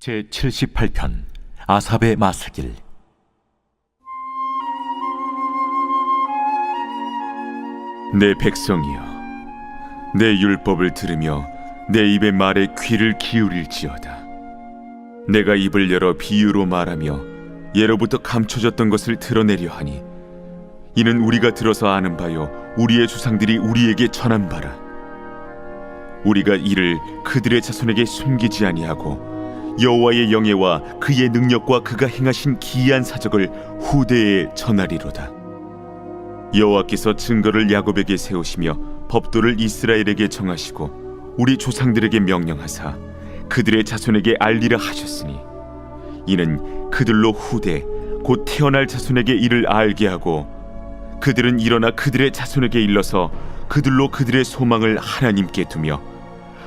제78편 아삽의 마스길. 내 백성이여, 내 율법을 들으며 내 입의 말에 귀를 기울일지어다. 내가 입을 열어 비유로 말하며 예로부터 감춰졌던 것을 드러내려 하니, 이는 우리가 들어서 아는 바요 우리의 조상들이 우리에게 전한 바라. 우리가 이를 그들의 자손에게 숨기지 아니하고 여호와의 영예와 그의 능력과 그가 행하신 기이한 사적을 후대에 전하리로다. 여호와께서 증거를 야곱에게 세우시며 법도를 이스라엘에게 정하시고 우리 조상들에게 명령하사 그들의 자손에게 알리라 하셨으니, 이는 그들로 후대 곧 태어날 자손에게 이를 알게 하고 그들은 일어나 그들의 자손에게 일러서 그들로 그들의 소망을 하나님께 두며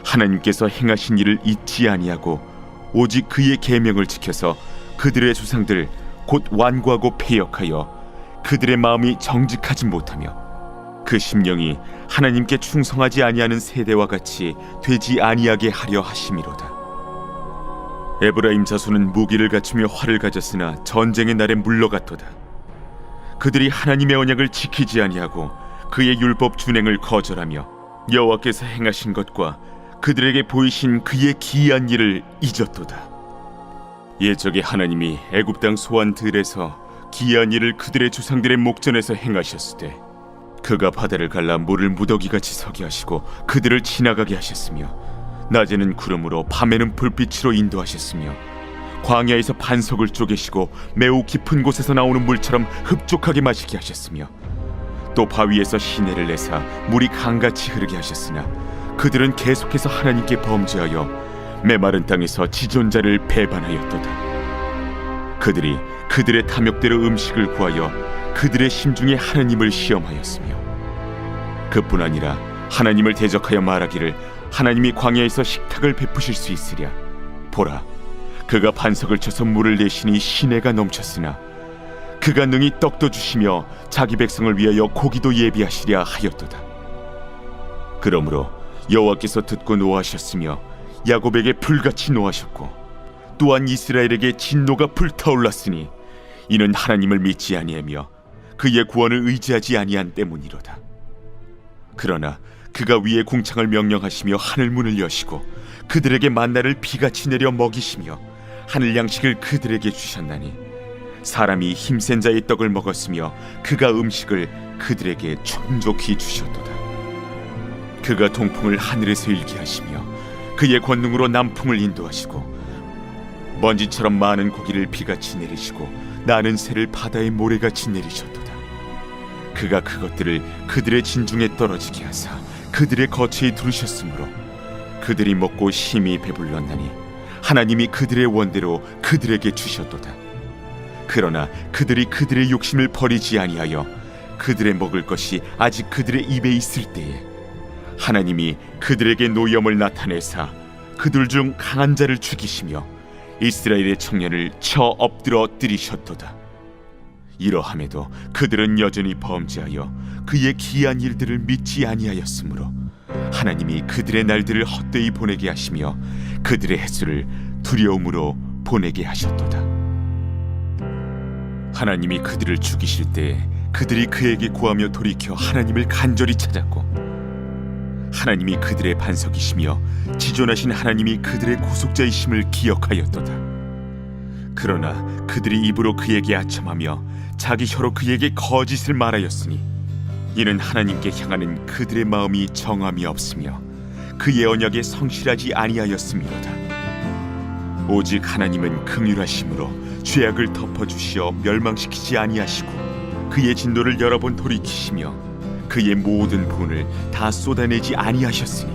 하나님께서 행하신 일을 잊지 아니하고 오직 그의 계명을 지켜서 그들의 조상들 곧 완고하고 패역하여 그들의 마음이 정직하지 못하며 그 심령이 하나님께 충성하지 아니하는 세대와 같이 되지 아니하게 하려 하심이로다. 에브라임 자손은 무기를 갖추며 활을 가졌으나 전쟁의 날에 물러갔도다. 그들이 하나님의 언약을 지키지 아니하고 그의 율법 준행을 거절하며 여호와께서 행하신 것과 그들에게 보이신 그의 기이한 일을 잊었도다. 예적에 하나님이 애굽 땅 소안 들에서 기이한 일을 그들의 조상들의 목전에서 행하셨으되, 그가 바다를 갈라 물을 무더기같이 서게 하시고 그들을 지나가게 하셨으며, 낮에는 구름으로 밤에는 불빛으로 인도하셨으며, 광야에서 반석을 쪼개시고 매우 깊은 곳에서 나오는 물처럼 흡족하게 마시게 하셨으며, 또 바위에서 시내를 내사 물이 강같이 흐르게 하셨으나 그들은 계속해서 하나님께 범죄하여 메마른 땅에서 지존자를 배반하였도다. 그들이 그들의 탐욕대로 음식을 구하여 그들의 심중에 하나님을 시험하였으며, 그뿐 아니라 하나님을 대적하여 말하기를 하나님이 광야에서 식탁을 베푸실 수 있으랴. 보라, 그가 반석을 쳐서 물을 내시니 시내가 넘쳤으나 그가 능히 떡도 주시며 자기 백성을 위하여 고기도 예비하시랴 하였도다. 그러므로 여호와께서 듣고 노하셨으며 야곱에게 불같이 노하셨고 또한 이스라엘에게 진노가 불타올랐으니, 이는 하나님을 믿지 아니하며 그의 구원을 의지하지 아니한 때문이로다. 그러나 그가 위에 궁창을 명령하시며 하늘 문을 여시고 그들에게 만나를 비같이 내려 먹이시며 하늘 양식을 그들에게 주셨나니, 사람이 힘센 자의 떡을 먹었으며 그가 음식을 그들에게充足히 주셨도다. 그가 동풍을 하늘에서 일게 하시며 그의 권능으로 남풍을 인도하시고 먼지처럼 많은 고기를 비같이 내리시고 나는 새를 바다의 모래같이 내리셨도다. 그가 그것들을 그들의 진중에 떨어지게 하사 그들의 거처에 두르셨으므로 그들이 먹고 심히 배불렀나니 하나님이 그들의 원대로 그들에게 주셨도다. 그러나 그들이 그들의 욕심을 버리지 아니하여 그들의 먹을 것이 아직 그들의 입에 있을 때에 하나님이 그들에게 노염을 나타내사 그들 중 강한 자를 죽이시며 이스라엘의 청년을 쳐 엎드러 뜨리셨도다. 이러함에도 그들은 여전히 범죄하여 그의 기이한 일들을 믿지 아니하였으므로 하나님이 그들의 날들을 헛되이 보내게 하시며 그들의 횟수를 두려움으로 보내게 하셨도다. 하나님이 그들을 죽이실 때에 그들이 그에게 구하며 돌이켜 하나님을 간절히 찾았고, 하나님이 그들의 반석이시며 지존하신 하나님이 그들의 구속자이심을 기억하였도다. 그러나 그들이 입으로 그에게 아첨하며 자기 혀로 그에게 거짓을 말하였으니, 이는 하나님께 향하는 그들의 마음이 정함이 없으며 그의 언약에 성실하지 아니하였음이로다. 오직 하나님은 긍휼하심으로 죄악을 덮어주시어 멸망시키지 아니하시고 그의 진노를 여러 번 돌이키시며 그의 모든 분을 다 쏟아내지 아니하셨으니,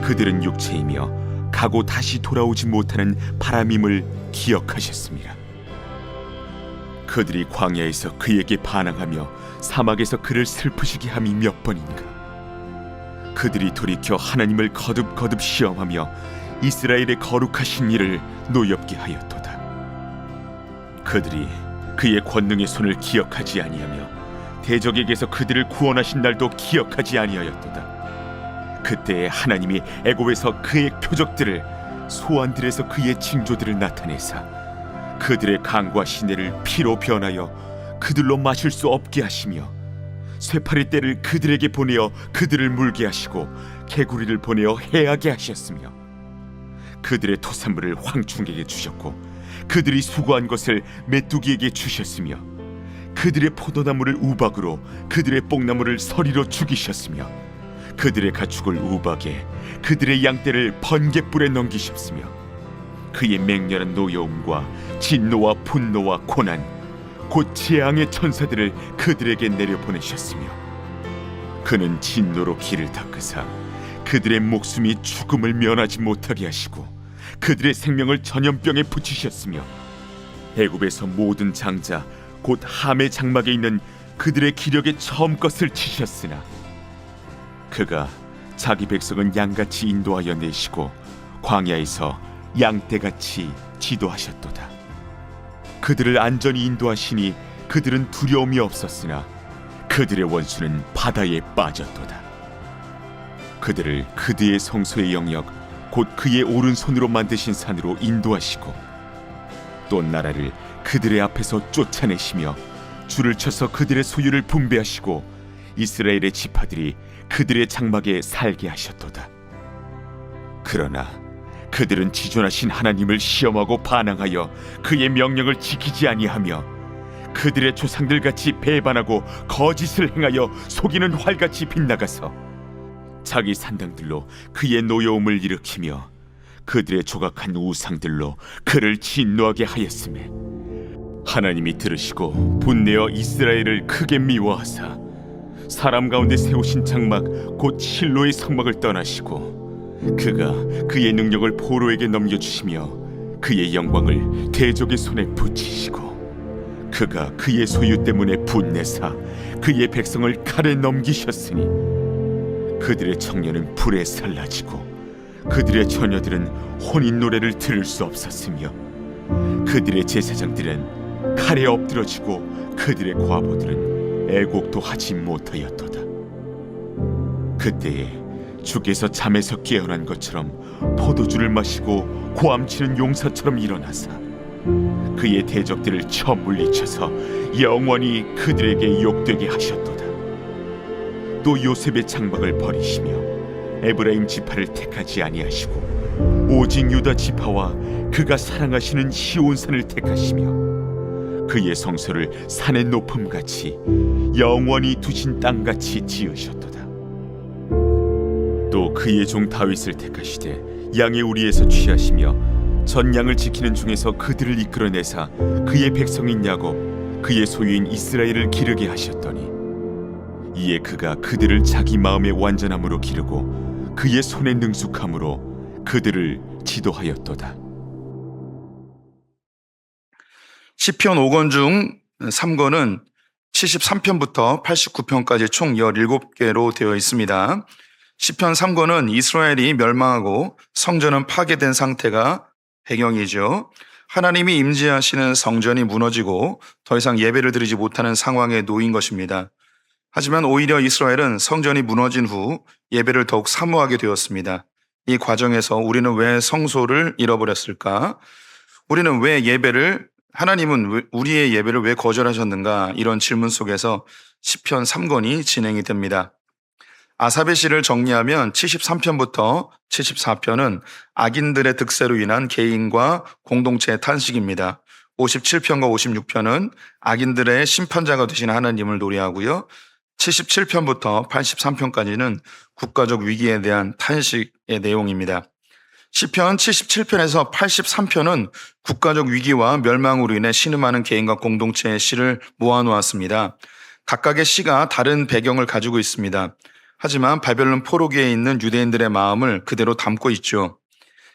그들은 육체이며 가고 다시 돌아오지 못하는 바람임을 기억하셨습니다. 그들이 광야에서 그에게 반항하며 사막에서 그를 슬프시게 함이 몇 번인가. 그들이 돌이켜 하나님을 거듭거듭 시험하며 이스라엘의 거룩하신 일을 노엽게 하였도다. 그들이 그의 권능의 손을 기억하지 아니하며 대적에게서 그들을 구원하신 날도 기억하지 아니하였도다. 그때에 하나님이 애굽에서 그의 표적들을 소환들에서 그의 징조들을 나타내사 그들의 강과 시내를 피로 변하여 그들로 마실 수 없게 하시며 쇠파리 떼를 그들에게 보내어 그들을 물게 하시고 개구리를 보내어 해하게 하셨으며 그들의 토산물을 황충에게 주셨고 그들이 수고한 것을 메뚜기에게 주셨으며 그들의 포도나무를 우박으로 그들의 뽕나무를 서리로 죽이셨으며 그들의 가축을 우박에 그들의 양떼를 번갯불에 넘기셨으며 그의 맹렬한 노여움과 진노와 분노와 고난 곧 재앙의 천사들을 그들에게 내려보내셨으며 그는 진노로 길을 닦으사 그들의 목숨이 죽음을 면하지 못하게 하시고 그들의 생명을 전염병에 붙이셨으며 애굽에서 모든 장자 곧 함의 장막에 있는 그들의 기력에 처음 것을 치셨으나 그가 자기 백성은 양같이 인도하여 내시고 광야에서 양떼같이 지도하셨도다. 그들을 안전히 인도하시니 그들은 두려움이 없었으나 그들의 원수는 바다에 빠졌도다. 그들을 그들의 성소의 영역 곧 그의 오른손으로 만드신 산으로 인도하시고 또 나라를 그들의 앞에서 쫓아내시며 줄을 쳐서 그들의 소유를 분배하시고 이스라엘의 지파들이 그들의 장막에 살게 하셨도다. 그러나 그들은 지존하신 하나님을 시험하고 반항하여 그의 명령을 지키지 아니하며 그들의 조상들같이 배반하고 거짓을 행하여 속이는 활같이 빗나가서 자기 산당들로 그의 노여움을 일으키며 그들의 조각한 우상들로 그를 진노하게 하였으매 하나님이 들으시고 분내어 이스라엘을 크게 미워하사 사람 가운데 세우신 장막 곧 실로의 성막을 떠나시고 그가 그의 능력을 포로에게 넘겨주시며 그의 영광을 대적의 손에 붙이시고 그가 그의 소유 때문에 분내사 그의 백성을 칼에 넘기셨으니 그들의 청년은 불에 살라지고 그들의 처녀들은 혼인 노래를 들을 수 없었으며 그들의 제사장들은 칼에 엎드러지고 그들의 과부들은 애곡도 하지 못하였도다. 그때에 주께서 잠에서 깨어난 것처럼 포도주를 마시고 고함치는 용사처럼 일어나사 그의 대적들을 쳐 물리쳐서 영원히 그들에게 욕되게 하셨도다. 또 요셉의 장막을 버리시며 에브라임 지파를 택하지 아니하시고 오직 유다 지파와 그가 사랑하시는 시온산을 택하시며 그의 성소를 산의 높음같이 영원히 두신 땅같이 지으셨도다. 또 그의 종 다윗을 택하시되 양의 우리에서 취하시며 전 양을 지키는 중에서 그들을 이끌어내사 그의 백성인 야곱 그의 소유인 이스라엘을 기르게 하셨더니 이에 그가 그들을 자기 마음의 완전함으로 기르고 그의 손의 능숙함으로 그들을 지도하였도다. 시편 5권 중 3권은 73편부터 89편까지 총 17개로 되어 있습니다. 시편 3권은 이스라엘이 멸망하고 성전은 파괴된 상태가 배경이죠. 하나님이 임재하시는 성전이 무너지고 더 이상 예배를 드리지 못하는 상황에 놓인 것입니다. 하지만 오히려 이스라엘은 성전이 무너진 후 예배를 더욱 사모하게 되었습니다. 이 과정에서 우리는 왜 성소를 잃어버렸을까? 우리는 왜 하나님은 우리의 예배를 왜 거절하셨는가? 이런 질문 속에서 시편 3권이 진행이 됩니다. 아삽의 시를 정리하면 73편부터 74편은 악인들의 득세로 인한 개인과 공동체의 탄식입니다. 57편과 56편은 악인들의 심판자가 되신 하나님을 노래하고요. 77편부터 83편까지는 국가적 위기에 대한 탄식의 내용입니다. 시편 77편에서 83편은 국가적 위기와 멸망으로 인해 신음하는 개인과 공동체의 시를 모아놓았습니다. 각각의 시가 다른 배경을 가지고 있습니다. 하지만 바벨론 포로기에 있는 유대인들의 마음을 그대로 담고 있죠.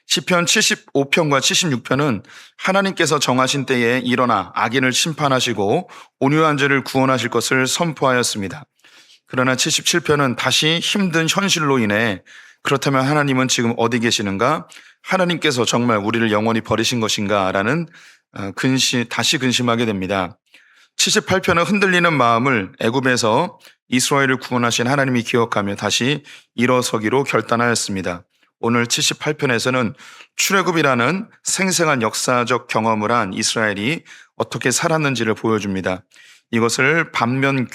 시편 75편과 76편은 하나님께서 정하신 때에 일어나 악인을 심판하시고 온유한 자를 구원하실 것을 선포하였습니다. 그러나 77편은 다시 힘든 현실로 인해 그렇다면 하나님은 지금 어디 계시는가? 하나님께서 정말 우리를 영원히 버리신 것인가? 라는 다시 근심하게 됩니다. 78편은 흔들리는 마음을 애굽에서 이스라엘을 구원하신 하나님이 기억하며 다시 일어서기로 결단하였습니다. 오늘 78편에서는 출애굽이라는 생생한 역사적 경험을 한 이스라엘이 어떻게 살았는지를 보여줍니다. 이것을 반면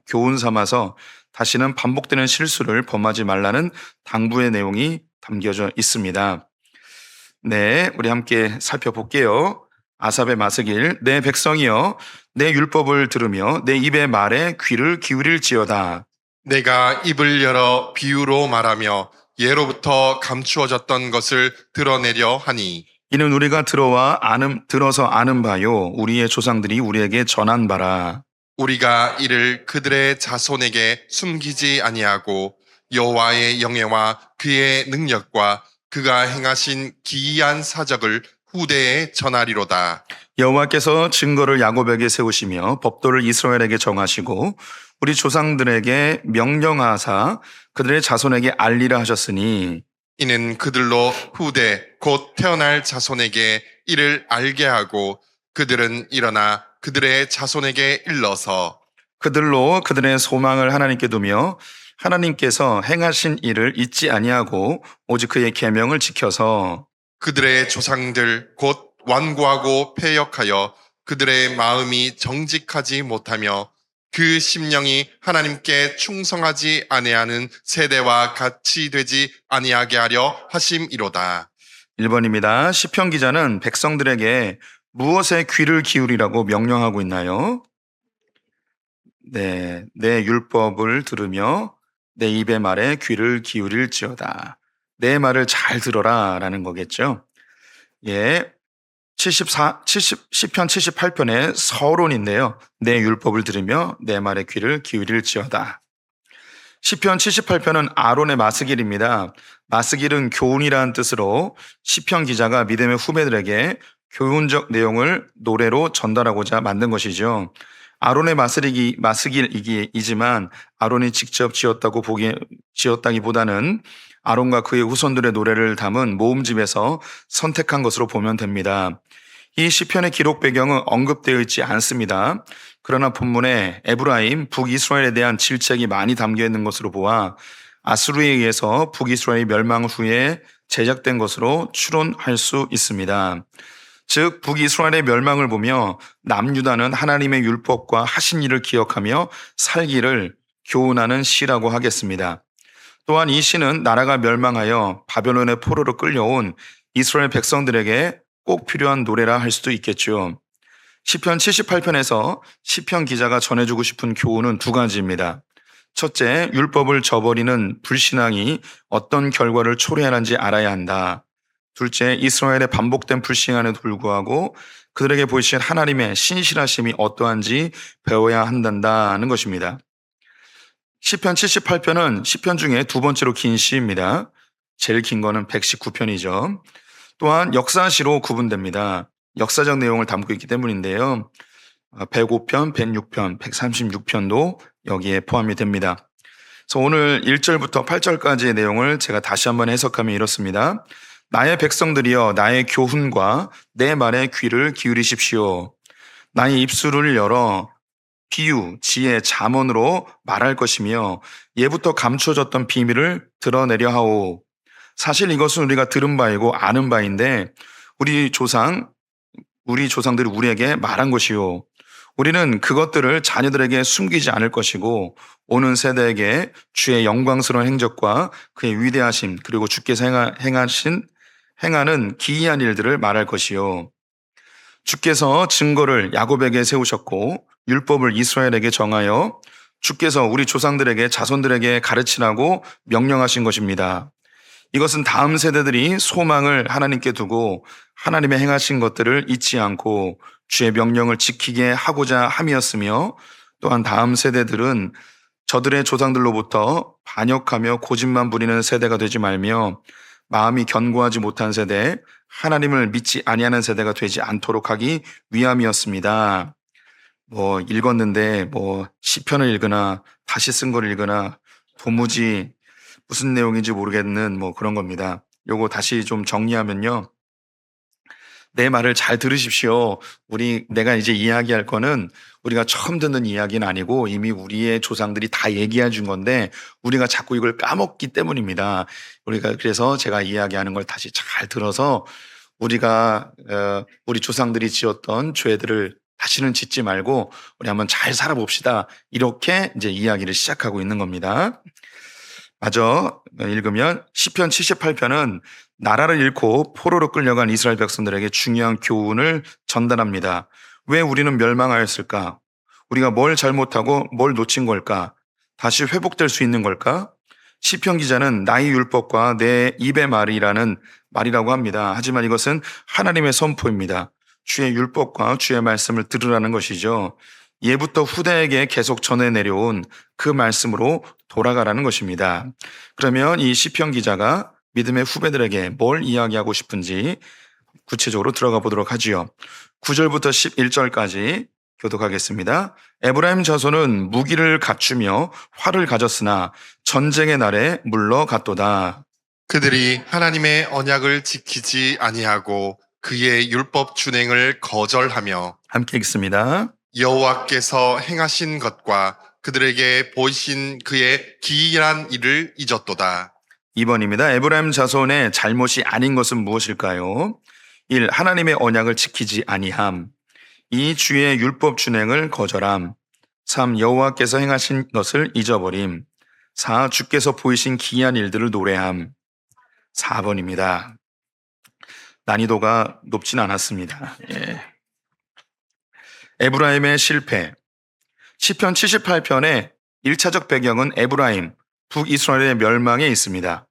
교훈 삼아서 다시는 반복되는 실수를 범하지 말라는 당부의 내용이 담겨져 있습니다. 네, 우리 함께 살펴볼게요. 아삽의 마스길, 내 백성이여, 내 율법을 들으며 내 입의 말에 귀를 기울일지어다. 내가 입을 열어 비유로 말하며 예로부터 감추어졌던 것을 드러내려 하니 이는 우리가 들어서 아는 바요, 우리의 조상들이 우리에게 전한 바라. 우리가 이를 그들의 자손에게 숨기지 아니하고 여호와의 영예와 그의 능력과 그가 행하신 기이한 사적을 후대에 전하리로다. 여호와께서 증거를 야곱에게 세우시며 법도를 이스라엘에게 정하시고 우리 조상들에게 명령하사 그들의 자손에게 알리라 하셨으니 이는 그들로 후대 곧 태어날 자손에게 이를 알게 하고 그들은 일어나 그들의 자손에게 일러서 그들로 그들의 소망을 하나님께 두며 하나님께서 행하신 일을 잊지 아니하고 오직 그의 계명을 지켜서 그들의 조상들 곧 완고하고 패역하여 그들의 마음이 정직하지 못하며 그 심령이 하나님께 충성하지 아니하는 세대와 같이 되지 아니하게 하려 하심이로다. 1번입니다. 시편 기자는 백성들에게 무엇에 귀를 기울이라고 명령하고 있나요? 네, 내 율법을 들으며 내 입의 말에 귀를 기울일지어다. 내 말을 잘 들어라 라는 거겠죠. 예, 시편 78편의 서론인데요. 내 율법을 들으며 내 말에 귀를 기울일지어다. 시편 78편은 아론의 마스길입니다. 마스길은 교훈이라는 뜻으로 시편 기자가 믿음의 후배들에게 교훈적 내용을 노래로 전달하고자 만든 것이죠. 아론의 마스길이지만 아론이 직접 지었다기보다는 아론과 그의 후손들의 노래를 담은 모음집에서 선택한 것으로 보면 됩니다. 이 시편의 기록 배경은 언급되어 있지 않습니다. 그러나 본문에 에브라임, 북이스라엘에 대한 질책이 많이 담겨 있는 것으로 보아 아수르에 의해서 북이스라엘이 멸망 후에 제작된 것으로 추론할 수 있습니다. 즉 북이스라엘의 멸망을 보며 남유다는 하나님의 율법과 하신 일을 기억하며 살기를 교훈하는 시라고 하겠습니다. 또한 이 시는 나라가 멸망하여 바벨론의 포로로 끌려온 이스라엘 백성들에게 꼭 필요한 노래라 할 수도 있겠죠. 시편 78편에서 시편 기자가 전해주고 싶은 교훈은 두 가지입니다. 첫째, 율법을 저버리는 불신앙이 어떤 결과를 초래하는지 알아야 한다. 둘째, 이스라엘의 반복된 불신앙에도 불구하고 그들에게 보이신 하나님의 신실하심이 어떠한지 배워야 한다는 것입니다. 시편 78편은 시편 중에 두 번째로 긴 시입니다. 제일 긴 거는 119편이죠. 또한 역사시로 구분됩니다. 역사적 내용을 담고 있기 때문인데요. 105편, 106편, 136편도 여기에 포함이 됩니다. 그래서 오늘 1절부터 8절까지의 내용을 제가 다시 한번 해석하면 이렇습니다. 나의 백성들이여 나의 교훈과 내 말에 귀를 기울이십시오. 나의 입술을 열어 비유, 지혜, 잠언으로 말할 것이며 예부터 감추어졌던 비밀을 드러내려 하오. 사실 이것은 우리가 들은 바이고 아는 바인데 우리 조상들이 우리에게 말한 것이요. 우리는 그것들을 자녀들에게 숨기지 않을 것이고 오는 세대에게 주의 영광스러운 행적과 그의 위대하심 그리고 주께서 행하는 기이한 일들을 말할 것이요. 주께서 증거를 야곱에게 세우셨고 율법을 이스라엘에게 정하여 주께서 우리 조상들에게 자손들에게 가르치라고 명령하신 것입니다. 이것은 다음 세대들이 소망을 하나님께 두고 하나님의 행하신 것들을 잊지 않고 주의 명령을 지키게 하고자 함이었으며 또한 다음 세대들은 저들의 조상들로부터 반역하며 고집만 부리는 세대가 되지 말며 마음이 견고하지 못한 세대, 하나님을 믿지 아니하는 세대가 되지 않도록 하기 위함이었습니다. 읽었는데 시편을 읽거나 다시 쓴 걸 읽거나 도무지 무슨 내용인지 모르겠는 그런 겁니다. 요거 다시 좀 정리하면요. 내 말을 잘 들으십시오. 내가 이제 이야기할 거는 우리가 처음 듣는 이야기는 아니고 이미 우리의 조상들이 다 얘기해 준 건데 우리가 자꾸 이걸 까먹기 때문입니다. 그래서 제가 이야기하는 걸 다시 잘 들어서 우리 조상들이 지었던 죄들을 다시는 짓지 말고 우리 한번 잘 살아봅시다. 이렇게 이제 이야기를 시작하고 있는 겁니다. 마저 읽으면 시편 78편은 나라를 잃고 포로로 끌려간 이스라엘 백성들에게 중요한 교훈을 전달합니다. 왜 우리는 멸망하였을까? 우리가 뭘 잘못하고 뭘 놓친 걸까? 다시 회복될 수 있는 걸까? 시편 기자는 나의 율법과 내 입의 말이라고 합니다. 하지만 이것은 하나님의 선포입니다. 주의 율법과 주의 말씀을 들으라는 것이죠. 예부터 후대에게 계속 전해 내려온 그 말씀으로 돌아가라는 것입니다. 그러면 이 시편 기자가 믿음의 후배들에게 뭘 이야기하고 싶은지 구체적으로 들어가 보도록 하지요. 9절부터 11절까지 교독하겠습니다. 에브라임 자손은 무기를 갖추며 활을 가졌으나 전쟁의 날에 물러갔도다. 그들이 하나님의 언약을 지키지 아니하고 그의 율법 준행을 거절하며 함께 읽습니다. 여호와께서 행하신 것과 그들에게 보이신 그의 기이한 일을 잊었도다. 2번입니다. 에브라임 자손의 잘못이 아닌 것은 무엇일까요? 1. 하나님의 언약을 지키지 아니함. 2. 주의 율법 준행을 거절함. 3. 여호와께서 행하신 것을 잊어버림. 4. 주께서 보이신 기이한 일들을 노래함. 4번입니다. 난이도가 높진 않았습니다. 에브라임의 실패. 시편 78편의 1차적 배경은 에브라임, 북이스라엘의 멸망에 있습니다.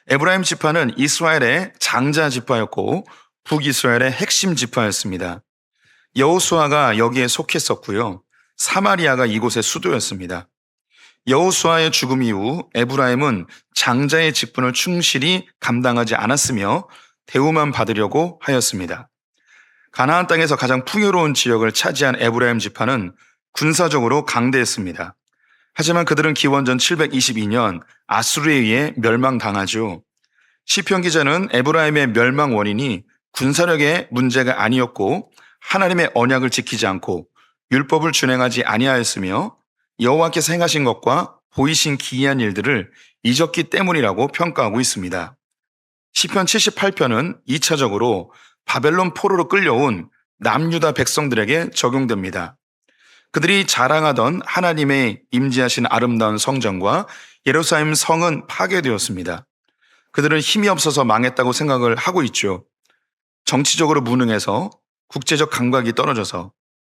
에브라임 지파는 이스라엘의 장자 지파였고 북이스라엘의 핵심 지파였습니다. 여호수아가 여기에 속했었고요. 사마리아가 이곳의 수도였습니다. 여호수아의 죽음 이후 에브라임은 장자의 직분을 충실히 감당하지 않았으며 대우만 받으려고 하였습니다. 가나안 땅에서 가장 풍요로운 지역을 차지한 에브라임 지파는 군사적으로 강대했습니다. 하지만 그들은 기원전 722년 아수르에 의해 멸망당하죠. 시편 기자는 에브라임의 멸망 원인이 군사력의 문제가 아니었고 하나님의 언약을 지키지 않고 율법을 준행하지 아니하였으며 여호와께서 행하신 것과 보이신 기이한 일들을 잊었기 때문이라고 평가하고 있습니다. 시편 78편은 2차적으로 바벨론 포로로 끌려온 남유다 백성들에게 적용됩니다. 그들이 자랑하던 하나님의 임재하신 아름다운 성전과 예루살렘 성은 파괴되었습니다. 그들은 힘이 없어서 망했다고 생각을 하고 있죠. 정치적으로 무능해서 국제적 감각이 떨어져서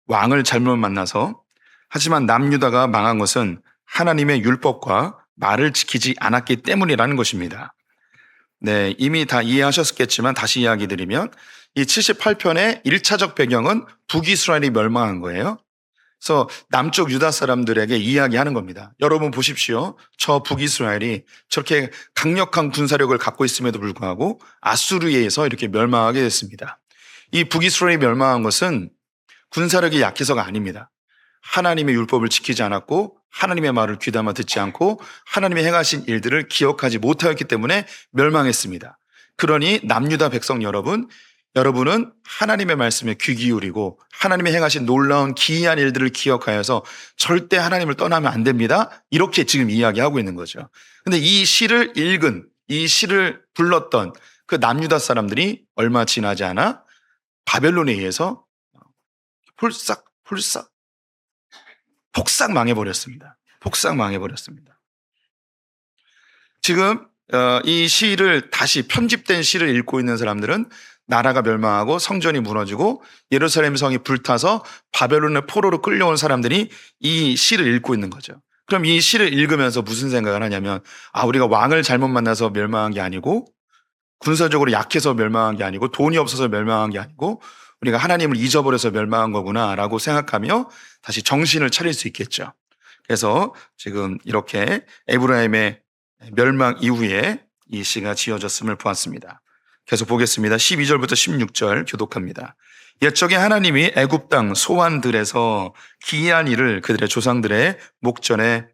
왕을 잘못 만나서 하지만 남유다가 망한 것은 하나님의 율법과 말을 지키지 않았기 때문이라는 것입니다. 네, 이미 다 이해하셨겠지만 다시 이야기 드리면 이 78편의 1차적 배경은 북이스라엘이 멸망한 거예요. 그래서 남쪽 유다 사람들에게 이야기하는 겁니다. 여러분 보십시오. 저 북이스라엘이 저렇게 강력한 군사력을 갖고 있음에도 불구하고 아수르에 의해서 이렇게 멸망하게 됐습니다. 이 북이스라엘이 멸망한 것은 군사력이 약해서가 아닙니다. 하나님의 율법을 지키지 않았고 하나님의 말을 귀담아 듣지 않고 하나님의 행하신 일들을 기억하지 못하였기 때문에 멸망했습니다. 그러니 남유다 백성 여러분은 하나님의 말씀에 귀 기울이고 하나님의 행하신 놀라운 기이한 일들을 기억하여서 절대 하나님을 떠나면 안 됩니다. 이렇게 지금 이야기하고 있는 거죠. 근데 이 시를 불렀던 그 남유다 사람들이 얼마 지나지 않아 바벨론에 의해서 폭삭 망해버렸습니다. 지금 이 시를 다시 편집된 시를 읽고 있는 사람들은 나라가 멸망하고 성전이 무너지고 예루살렘 성이 불타서 바벨론의 포로로 끌려온 사람들이 이 시를 읽고 있는 거죠. 그럼 이 시를 읽으면서 무슨 생각을 하냐면 우리가 왕을 잘못 만나서 멸망한 게 아니고 군사적으로 약해서 멸망한 게 아니고 돈이 없어서 멸망한 게 아니고 우리가 하나님을 잊어버려서 멸망한 거구나라고 생각하며 다시 정신을 차릴 수 있겠죠. 그래서 지금 이렇게 에브라임의 멸망 이후에 이 시가 지어졌음을 보았습니다. 계속 보겠습니다. 12절부터 16절 교독합니다. 옛적에 하나님이 애굽 땅 소환들에서 기이한 일을 그들의 조상들의 목전에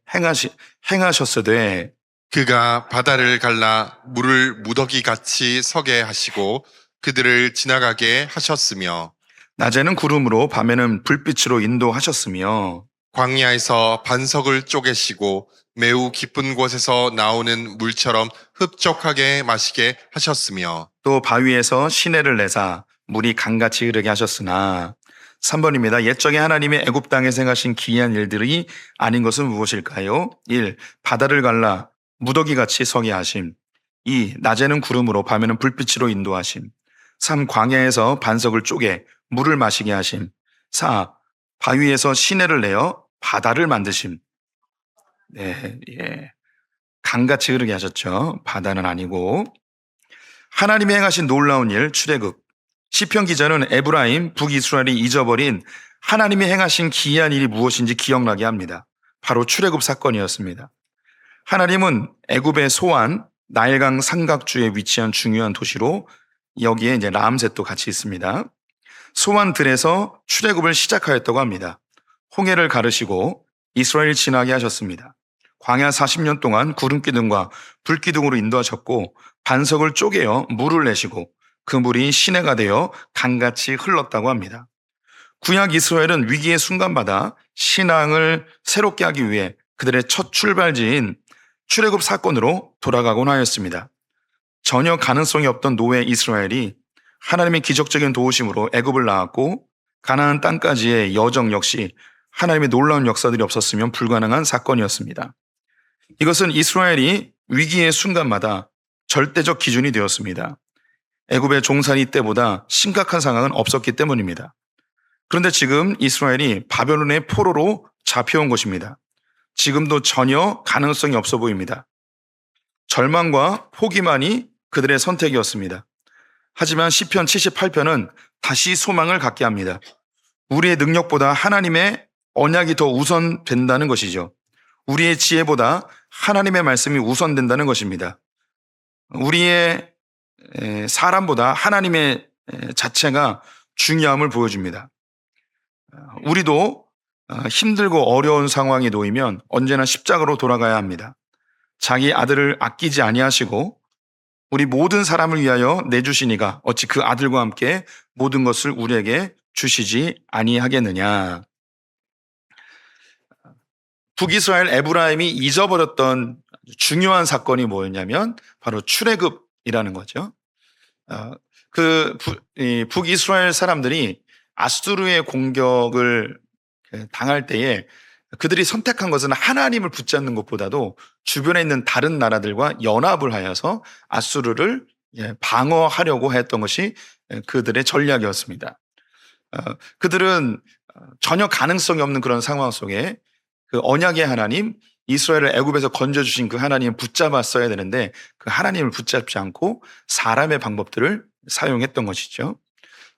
행하셨으되 그가 바다를 갈라 물을 무더기 같이 서게 하시고 그들을 지나가게 하셨으며 낮에는 구름으로 밤에는 불빛으로 인도하셨으며 광야에서 반석을 쪼개시고 매우 깊은 곳에서 나오는 물처럼 흡족하게 마시게 하셨으며 또 바위에서 시내를 내사 물이 강같이 흐르게 하셨으나 3번입니다. 옛적에 하나님의 애굽 땅에서 행하신 기이한 일들이 아닌 것은 무엇일까요? 1. 바다를 갈라 무더기같이 서게 하심. 2. 낮에는 구름으로 밤에는 불빛으로 인도하심. 3. 광야에서 반석을 쪼개 물을 마시게 하심. 4. 바위에서 시내를 내어 바다를 만드심. 네, 예. 강같이 흐르게 하셨죠. 바다는 아니고. 하나님이 행하신 놀라운 일, 출애굽. 시편 기자는 에브라임, 북이스라엘이 잊어버린 하나님이 행하신 기이한 일이 무엇인지 기억나게 합니다. 바로 출애굽 사건이었습니다. 하나님은 애굽의 소안, 나일강 삼각주에 위치한 중요한 도시로 여기에 이제 라암셋도 같이 있습니다. 소안들에서 출애굽을 시작하였다고 합니다. 홍해를 가르시고 이스라엘 지나게 하셨습니다. 광야 40년 동안 구름기둥과 불기둥으로 인도하셨고 반석을 쪼개어 물을 내시고 그 물이 시내가 되어 강같이 흘렀다고 합니다. 구약 이스라엘은 위기의 순간마다 신앙을 새롭게 하기 위해 그들의 첫 출발지인 출애굽 사건으로 돌아가곤 하였습니다. 전혀 가능성이 없던 노예 이스라엘이 하나님의 기적적인 도우심으로 애굽을 나왔고 가나안 땅까지의 여정 역시 하나님의 놀라운 역사들이 없었으면 불가능한 사건이었습니다. 이것은 이스라엘이 위기의 순간마다 절대적 기준이 되었습니다. 애굽의 종살이 때보다 심각한 상황은 없었기 때문입니다. 그런데 지금 이스라엘이 바벨론의 포로로 잡혀온 것입니다. 지금도 전혀 가능성이 없어 보입니다. 절망과 포기만이 그들의 선택이었습니다. 하지만 시편 78편은 다시 소망을 갖게 합니다. 우리의 능력보다 하나님의 언약이 더 우선된다는 것이죠. 우리의 지혜보다 하나님의 말씀이 우선된다는 것입니다. 우리의 사람보다 하나님의 자체가 중요함을 보여줍니다. 우리도 힘들고 어려운 상황에 놓이면 언제나 십자가로 돌아가야 합니다. 자기 아들을 아끼지 아니하시고 우리 모든 사람을 위하여 내주시니가 어찌 그 아들과 함께 모든 것을 우리에게 주시지 아니하겠느냐. 북이스라엘 에브라임이 잊어버렸던 중요한 사건이 뭐였냐면 바로 출애굽이라는 거죠. 북이스라엘 사람들이 아수르의 공격을 당할 때에 그들이 선택한 것은 하나님을 붙잡는 것보다도 주변에 있는 다른 나라들과 연합을 하여서 아수르를 방어하려고 했던 것이 그들의 전략이었습니다. 그들은 전혀 가능성이 없는 그런 상황 속에 그 언약의 하나님, 이스라엘을 애굽에서 건져주신 그 하나님을 붙잡았어야 되는데 그 하나님을 붙잡지 않고 사람의 방법들을 사용했던 것이죠.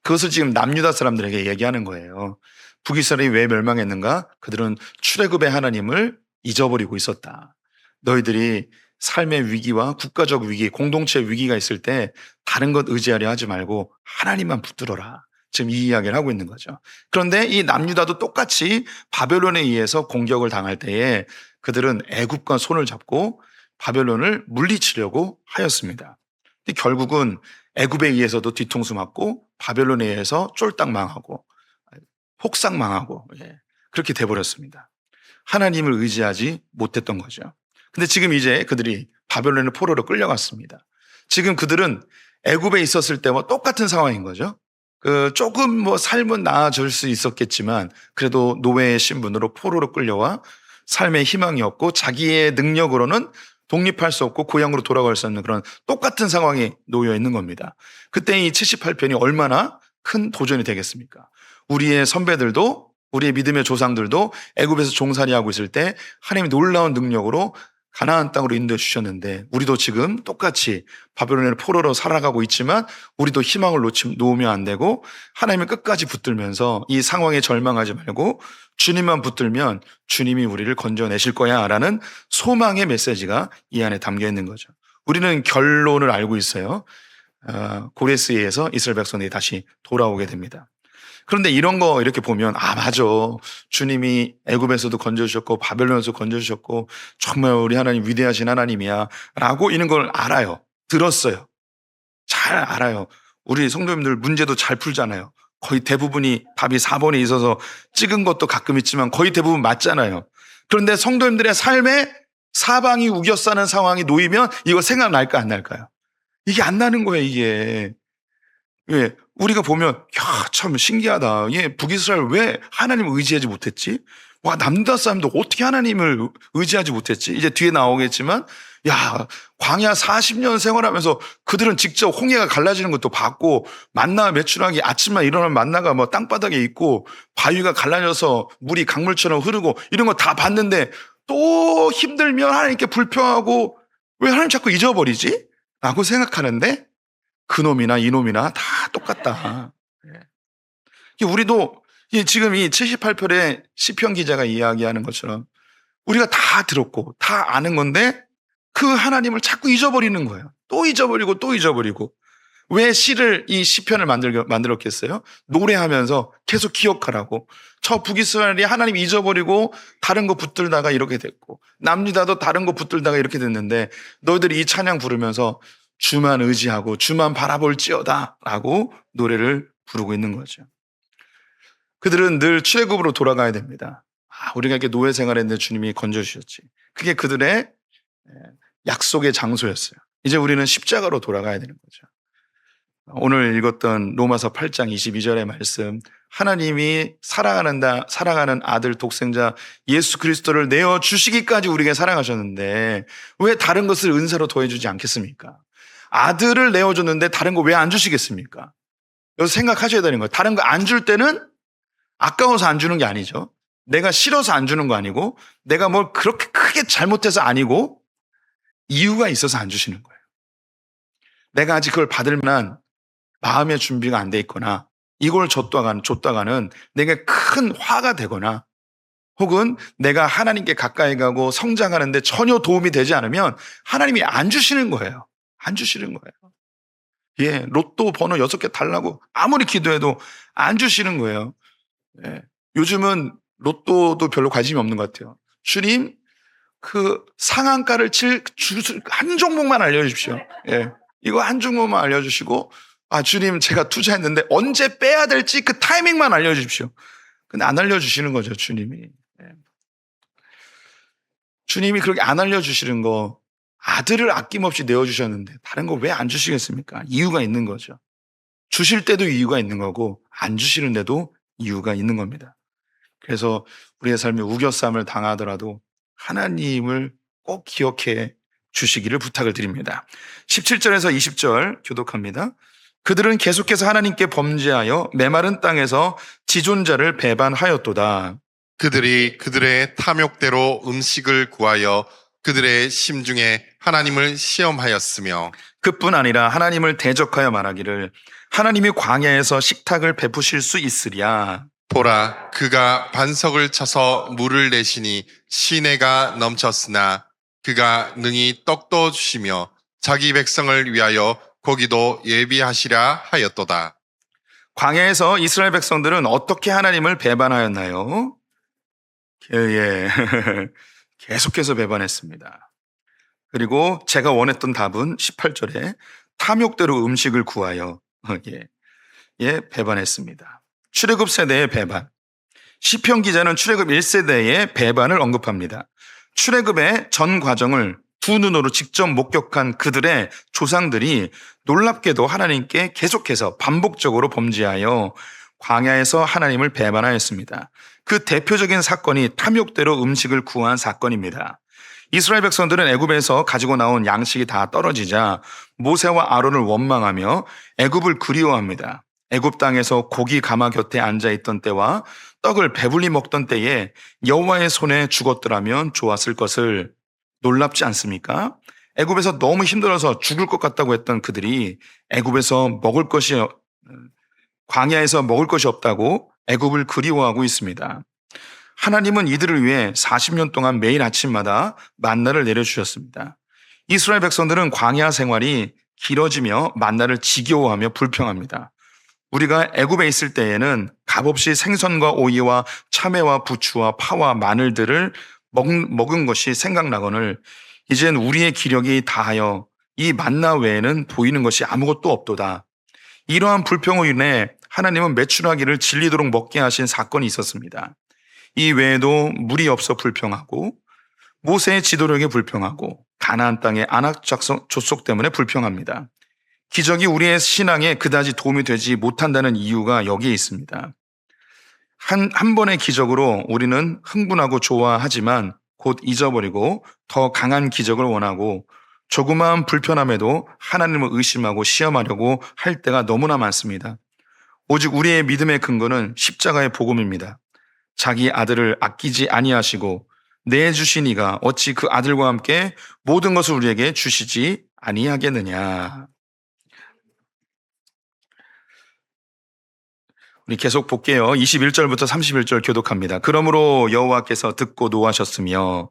그것을 지금 남유다 사람들에게 얘기하는 거예요. 북이스라엘이 왜 멸망했는가? 그들은 출애굽의 하나님을 잊어버리고 있었다. 너희들이 삶의 위기와 국가적 위기, 공동체 위기가 있을 때 다른 것 의지하려 하지 말고 하나님만 붙들어라. 지금 이 이야기를 하고 있는 거죠. 그런데 이 남유다도 똑같이 바벨론에 의해서 공격을 당할 때에 그들은 애굽과 손을 잡고 바벨론을 물리치려고 하였습니다. 근데 결국은 애굽에 의해서도 뒤통수 맞고 바벨론에 의해서 쫄딱 망하고 혹상 망하고 그렇게 돼버렸습니다. 하나님을 의지하지 못했던 거죠. 근데 지금 이제 그들이 바벨론의 포로로 끌려갔습니다. 지금 그들은 애굽에 있었을 때와 똑같은 상황인 거죠. 조금 삶은 나아질 수 있었겠지만 그래도 노예의 신분으로 포로로 끌려와 삶의 희망이 없고 자기의 능력으로는 독립할 수 없고 고향으로 돌아갈 수 없는 그런 똑같은 상황에 놓여 있는 겁니다. 그때 이 78편이 얼마나 큰 도전이 되겠습니까? 우리의 선배들도 우리의 믿음의 조상들도 애굽에서 종살이하고 있을 때 하나님이 놀라운 능력으로 가나안 땅으로 인도해 주셨는데 우리도 지금 똑같이 바벨론의 포로로 살아가고 있지만 우리도 희망을 놓으면 안 되고 하나님을 끝까지 붙들면서 이 상황에 절망하지 말고 주님만 붙들면 주님이 우리를 건져내실 거야 라는 소망의 메시지가 이 안에 담겨 있는 거죠. 우리는 결론을 알고 있어요. 고레스에 의해서 이스라엘 백성들이 다시 돌아오게 됩니다. 그런데 이런 거 이렇게 보면 맞아. 주님이 애굽에서도 건져주셨고 바벨론에서 건져주셨고 정말 우리 하나님 위대하신 하나님이야 라고 이런 걸 알아요. 들었어요. 잘 알아요. 우리 성도님들 문제도 잘 풀잖아요. 거의 대부분이 답이 4번에 있어서 찍은 것도 가끔 있지만 거의 대부분 맞잖아요. 그런데 성도님들의 삶에 사방이 우겨싸는 상황이 놓이면 이거 생각날까 안 날까요? 이게 안 나는 거예요, 이게. 왜? 우리가 보면 참 신기하다. 북이스라엘 왜 하나님을 의지하지 못했지? 와, 남유다 사람도 어떻게 하나님을 의지하지 못했지? 이제 뒤에 나오겠지만 광야 40년 생활하면서 그들은 직접 홍해가 갈라지는 것도 봤고, 만나 매출하기 아침만 일어나면 만나가 뭐 땅바닥에 있고 바위가 갈라져서 물이 강물처럼 흐르고 이런 거 다 봤는데 또 힘들면 하나님께 불평하고 왜 하나님 자꾸 잊어버리지? 라고 생각하는데 그놈이나 이놈이나 다 똑같다. 우리도 지금 이 78편의 시편 기자가 이야기하는 것처럼 우리가 다 들었고 다 아는 건데 그 하나님을 자꾸 잊어버리는 거예요. 또 잊어버리고 또 잊어버리고. 왜 시를 이 시편을 만들었겠어요? 노래하면서 계속 기억하라고. 저 북이스라엘이 하나님 잊어버리고 다른 거 붙들다가 이렇게 됐고, 남유다도 다른 거 붙들다가 이렇게 됐는데 너희들이 이 찬양 부르면서 주만 의지하고 주만 바라볼지어다 라고 노래를 부르고 있는 거죠. 그들은 늘 출애굽으로 돌아가야 됩니다. 우리가 이렇게 노예 생활했는데 주님이 건져주셨지. 그게 그들의 약속의 장소였어요. 이제 우리는 십자가로 돌아가야 되는 거죠. 오늘 읽었던 로마서 8장 22절의 말씀, 하나님이 사랑하는 아들 독생자 예수 그리스도를 내어주시기까지 우리에게 사랑하셨는데 왜 다른 것을 은사로 더해주지 않겠습니까? 아들을 내어줬는데 다른 거 왜 안 주시겠습니까? 여기서 생각하셔야 되는 거예요. 다른 거 안 줄 때는 아까워서 안 주는 게 아니죠. 내가 싫어서 안 주는 거 아니고, 내가 뭘 그렇게 크게 잘못해서 아니고 이유가 있어서 안 주시는 거예요. 내가 아직 그걸 받을 만한 마음의 준비가 안 돼 있거나, 이걸 줬다가는 내게 큰 화가 되거나, 혹은 내가 하나님께 가까이 가고 성장하는데 전혀 도움이 되지 않으면 하나님이 안 주시는 거예요. 안 주시는 거예요. 로또 번호 6개 달라고 아무리 기도해도 안 주시는 거예요. 요즘은 로또도 별로 관심이 없는 것 같아요. 주님, 그 상한가를 칠 한 종목만 알려주십시오. 이거 한 종목만 알려주시고, 주님 제가 투자했는데 언제 빼야 될지 그 타이밍만 알려주십시오. 근데 안 알려주시는 거죠, 주님이. 주님이 그렇게 안 알려주시는 거, 아들을 아낌없이 내어주셨는데 다른 거 왜 안 주시겠습니까? 이유가 있는 거죠. 주실 때도 이유가 있는 거고 안 주시는데도 이유가 있는 겁니다. 그래서 우리의 삶에 우겨쌈을 당하더라도 하나님을 꼭 기억해 주시기를 부탁을 드립니다. 17절에서 20절 교독합니다. 그들은 계속해서 하나님께 범죄하여 메마른 땅에서 지존자를 배반하였도다. 그들이 그들의 탐욕대로 음식을 구하여 그들의 심중에 하나님을 시험하였으며 그뿐 아니라 하나님을 대적하여 말하기를 하나님이 광야에서 식탁을 베푸실 수 있으랴. 보라, 그가 반석을 쳐서 물을 내시니 시내가 넘쳤으나 그가 능히 떡도 주시며 자기 백성을 위하여 고기도 예비하시라 하였도다. 광야에서 이스라엘 백성들은 어떻게 하나님을 배반하였나요? 계속해서 배반했습니다. 그리고 제가 원했던 답은 18절에 탐욕대로 음식을 구하여 배반했습니다. 출애굽 세대의 배반. 시편 기자는 출애굽 1세대의 배반을 언급합니다. 출애굽의 전 과정을 두 눈으로 직접 목격한 그들의 조상들이 놀랍게도 하나님께 계속해서 반복적으로 범죄하여 광야에서 하나님을 배반하였습니다. 그 대표적인 사건이 탐욕대로 음식을 구한 사건입니다. 이스라엘 백성들은 애굽에서 가지고 나온 양식이 다 떨어지자 모세와 아론을 원망하며 애굽을 그리워합니다. 애굽 땅에서 고기 가마 곁에 앉아있던 때와 떡을 배불리 먹던 때에 여호와의 손에 죽었더라면 좋았을 것을. 놀랍지 않습니까? 애굽에서 너무 힘들어서 죽을 것 같다고 했던 그들이 광야에서 먹을 것이 없다고 애굽을 그리워하고 있습니다. 하나님은 이들을 위해 40년 동안 매일 아침마다 만나를 내려주셨습니다. 이스라엘 백성들은 광야 생활이 길어지며 만나를 지겨워하며 불평합니다. 우리가 애굽에 있을 때에는 값없이 생선과 오이와 참외와 부추와 파와 마늘들을 먹은 것이 생각나거늘 이젠 우리의 기력이 다하여 이 만나 외에는 보이는 것이 아무것도 없도다. 이러한 불평으로 인해 하나님은 메추라기를 질리도록 먹게 하신 사건이 있었습니다. 이 외에도 물이 없어 불평하고 모세의 지도력에 불평하고 가나안 땅의 안악 조속 때문에 불평합니다. 기적이 우리의 신앙에 그다지 도움이 되지 못한다는 이유가 여기에 있습니다. 한 번의 기적으로 우리는 흥분하고 좋아하지만 곧 잊어버리고 더 강한 기적을 원하고 조그마한 불편함에도 하나님을 의심하고 시험하려고 할 때가 너무나 많습니다. 오직 우리의 믿음의 근거는 십자가의 복음입니다. 자기 아들을 아끼지 아니하시고 내주신 이가 어찌 그 아들과 함께 모든 것을 우리에게 주시지 아니하겠느냐. 우리 계속 볼게요. 21절부터 31절 교독합니다. 그러므로 여호와께서 듣고 노하셨으며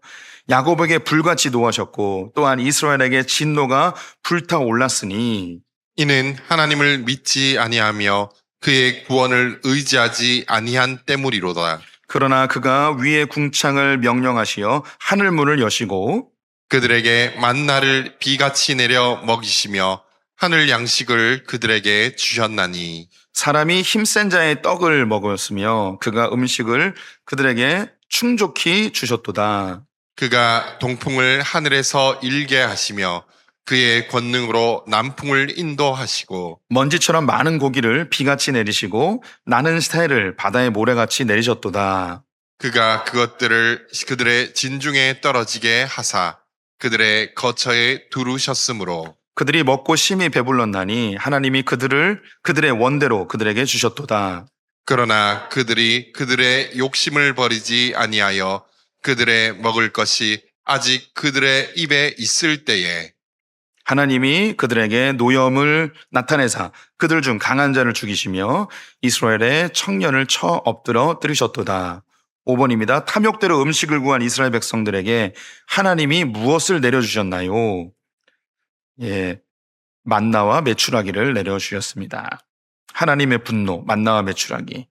야곱에게 불같이 노하셨고 또한 이스라엘에게 진노가 불타올랐으니 이는 하나님을 믿지 아니하며 그의 구원을 의지하지 아니한 때문이로다. 그러나 그가 위의 궁창을 명령하시어 하늘 문을 여시고 그들에게 만나를 비같이 내려 먹이시며 하늘 양식을 그들에게 주셨나니 사람이 힘센 자의 떡을 먹었으며 그가 음식을 그들에게 충족히 주셨도다. 그가 동풍을 하늘에서 일게 하시며 그의 권능으로 남풍을 인도하시고 먼지처럼 많은 고기를 비같이 내리시고 나는 새를 바다의 모래같이 내리셨도다. 그가 그것들을 그들의 진중에 떨어지게 하사 그들의 거처에 두르셨으므로 그들이 먹고 심히 배불렀나니 하나님이 그들의 원대로 그들에게 주셨도다. 그러나 그들이 그들의 욕심을 버리지 아니하여 그들의 먹을 것이 아직 그들의 입에 있을 때에 하나님이 그들에게 노염을 나타내사 그들 중 강한 자를 죽이시며 이스라엘의 청년을 쳐 엎드려 뜨리셨도다. 5번입니다. 탐욕대로 음식을 구한 이스라엘 백성들에게 하나님이 무엇을 내려주셨나요? 만나와 메추라기를 내려주셨습니다. 하나님의 분노, 만나와 메추라기.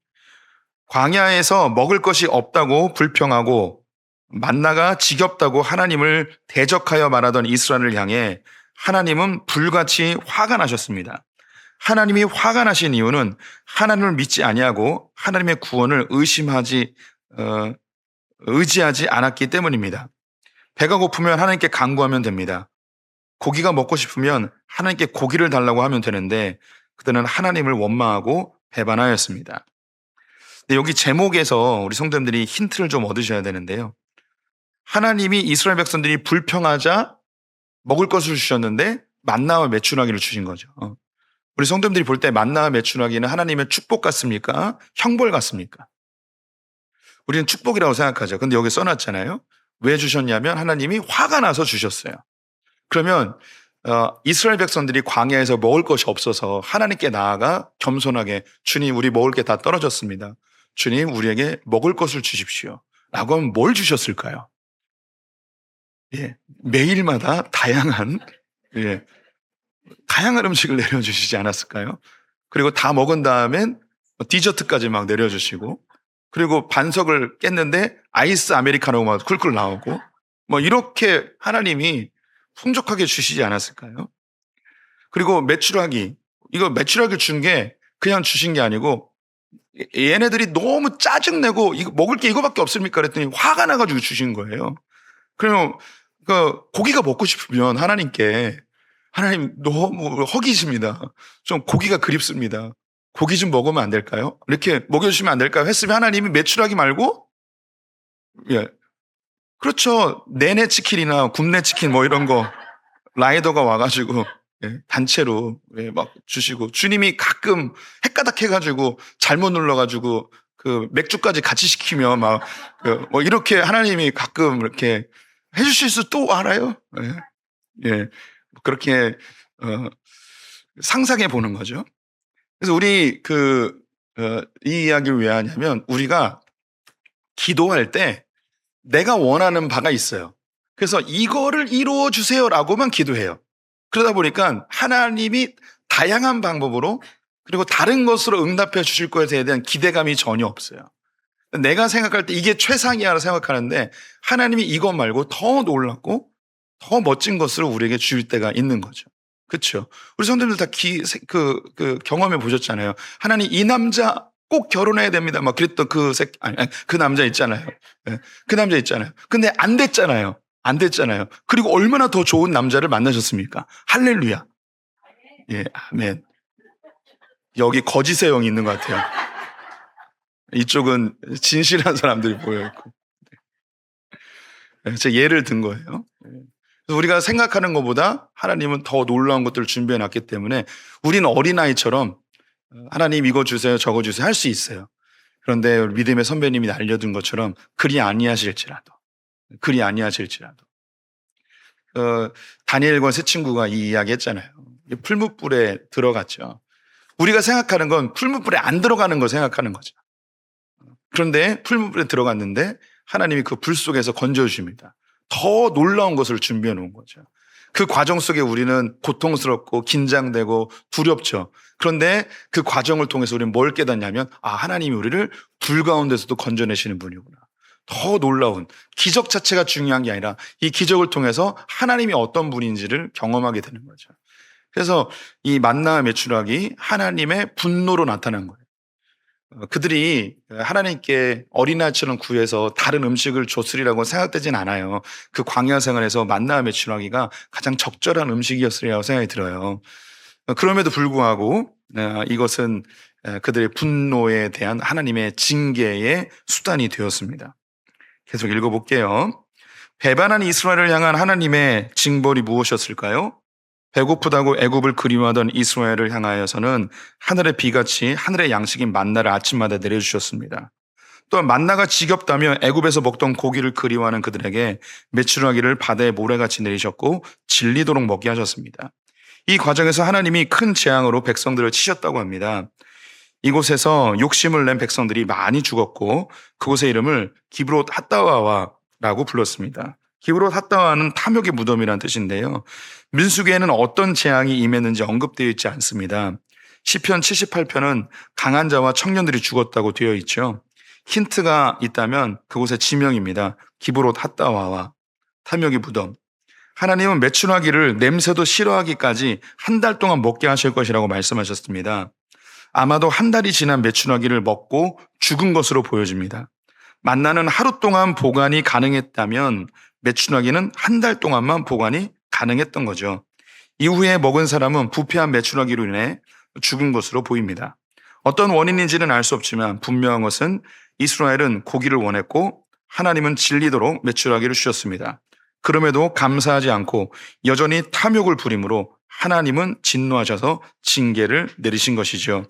광야에서 먹을 것이 없다고 불평하고 만나가 지겹다고 하나님을 대적하여 말하던 이스라엘을 향해 하나님은 불같이 화가 나셨습니다. 하나님이 화가 나신 이유는 하나님을 믿지 아니하고 하나님의 구원을 의지하지 않았기 때문입니다. 배가 고프면 하나님께 간구하면 됩니다. 고기가 먹고 싶으면 하나님께 고기를 달라고 하면 되는데 그들은 하나님을 원망하고 배반하였습니다. 근데 여기 제목에서 우리 성도님들이 힌트를 좀 얻으셔야 되는데요. 하나님이 이스라엘 백성들이 불평하자 먹을 것을 주셨는데 만나와 메추라기를 주신 거죠. 우리 성도님들이 볼 때 만나와 메추라기는 하나님의 축복 같습니까? 형벌 같습니까? 우리는 축복이라고 생각하죠. 근데 여기 써놨잖아요. 왜 주셨냐면 하나님이 화가 나서 주셨어요. 그러면 이스라엘 백성들이 광야에서 먹을 것이 없어서 하나님께 나아가 겸손하게 주님 우리 먹을 게 다 떨어졌습니다. 주님 우리에게 먹을 것을 주십시오. 라고 하면 뭘 주셨을까요? 매일마다 다양한 음식을 내려주시지 않았을까요? 그리고 다 먹은 다음엔 디저트까지 막 내려주시고 그리고 반석을 깼는데 아이스 아메리카노가 막 쿨쿨 나오고 뭐 이렇게 하나님이 풍족하게 주시지 않았을까요? 그리고 메추라기 준 게 그냥 주신 게 아니고 얘네들이 너무 짜증내고 먹을 게 이거밖에 없습니까? 그랬더니 화가 나가지고 주신 거예요. 그러면 고기가 먹고 싶으면 하나님 너무 허기십니다. 좀 고기가 그립습니다. 고기 좀 먹으면 안 될까요? 이렇게 먹여주시면 안 될까요? 했으면 하나님이 메추라기 말고 그렇죠. 내내 치킨이나 굽네 치킨 뭐 이런 거 라이더가 와가지고 단체로 막 주시고 주님이 가끔 헷가닥 해가지고 잘못 눌러가지고 그 맥주까지 같이 시키면 막 뭐 이렇게 하나님이 가끔 이렇게 해주실 수 또 알아요? 그렇게 상상해 보는 거죠. 그래서 우리 이 이야기를 왜 하냐면 우리가 기도할 때 내가 원하는 바가 있어요. 그래서 이거를 이루어 주세요라고만 기도해요. 그러다 보니까 하나님이 다양한 방법으로 그리고 다른 것으로 응답해 주실 것에 대한 기대감이 전혀 없어요. 내가 생각할 때 이게 최상이야라고 생각하는데 하나님이 이것 말고 더 놀랍고 더 멋진 것을 우리에게 주실 때가 있는 거죠. 그렇죠. 우리 성도님들 다 경험해 보셨잖아요. 하나님 이 남자 꼭 결혼해야 됩니다. 막 그랬던 그 남자 있잖아요. 예, 그 남자 있잖아요. 근데 안 됐잖아요. 안 됐잖아요. 그리고 얼마나 더 좋은 남자를 만나셨습니까? 할렐루야. 예, 아멘. 여기 거짓의 영이 있는 것 같아요. 이쪽은 진실한 사람들이 보여있고. 제가 예를 든 거예요. 그래서 우리가 생각하는 것보다 하나님은 더 놀라운 것들을 준비해 놨기 때문에 우리는 어린아이처럼 하나님 이거 주세요 저거 주세요 할 수 있어요. 그런데 믿음의 선배님이 알려준 것처럼 그리 아니하실지라도 다니엘과 세 친구가 이 이야기 했잖아요. 풀무불에 들어갔죠. 우리가 생각하는 건 풀무불에 안 들어가는 걸 생각하는 거죠. 그런데 풀무불에 들어갔는데 하나님이 그 불 속에서 건져주십니다. 더 놀라운 것을 준비해 놓은 거죠. 그 과정 속에 우리는 고통스럽고 긴장되고 두렵죠. 그런데 그 과정을 통해서 우리는 뭘 깨닫냐면 하나님이 우리를 불 가운데서도 건져내시는 분이구나. 더 놀라운 기적 자체가 중요한 게 아니라 이 기적을 통해서 하나님이 어떤 분인지를 경험하게 되는 거죠. 그래서 이 만나와 메추라기 하나님의 분노로 나타난 거예요. 그들이 하나님께 어린아이처럼 구해서 다른 음식을 줬으리라고 생각되진 않아요. 그 광야 생활에서 만나와 메추라기가 가장 적절한 음식이었으리라고 생각이 들어요. 그럼에도 불구하고 이것은 그들의 분노에 대한 하나님의 징계의 수단이 되었습니다. 계속 읽어볼게요. 배반한 이스라엘을 향한 하나님의 징벌이 무엇이었을까요? 배고프다고 애굽을 그리워하던 이스라엘을 향하여서는 하늘의 비같이 하늘의 양식인 만나를 아침마다 내려주셨습니다. 또한 만나가 지겹다며 애굽에서 먹던 고기를 그리워하는 그들에게 메추라기를 바다의 모래같이 내리셨고 질리도록 먹게 하셨습니다. 이 과정에서 하나님이 큰 재앙으로 백성들을 치셨다고 합니다. 이곳에서 욕심을 낸 백성들이 많이 죽었고 그곳의 이름을 기브롯 핫다와라고 불렀습니다. 기브롯 핫다와는 탐욕의 무덤이라는 뜻인데요. 민수기에는 어떤 재앙이 임했는지 언급되어 있지 않습니다. 시편 78편은 강한 자와 청년들이 죽었다고 되어 있죠. 힌트가 있다면 그곳의 지명입니다. 기브롯 핫다와와 탐욕의 무덤. 하나님은 메추라기를 냄새도 싫어하기까지 한 달 동안 먹게 하실 것이라고 말씀하셨습니다. 아마도 한 달이 지난 메추라기를 먹고 죽은 것으로 보여집니다. 만나는 하루 동안 보관이 가능했다면 메추라기는 한 달 동안만 보관이 가능했던 거죠. 이후에 먹은 사람은 부패한 메추라기로 인해 죽은 것으로 보입니다. 어떤 원인인지는 알 수 없지만 분명한 것은 이스라엘은 고기를 원했고 하나님은 질리도록 메추라기를 주셨습니다. 그럼에도 감사하지 않고 여전히 탐욕을 부리므로 하나님은 진노하셔서 징계를 내리신 것이죠.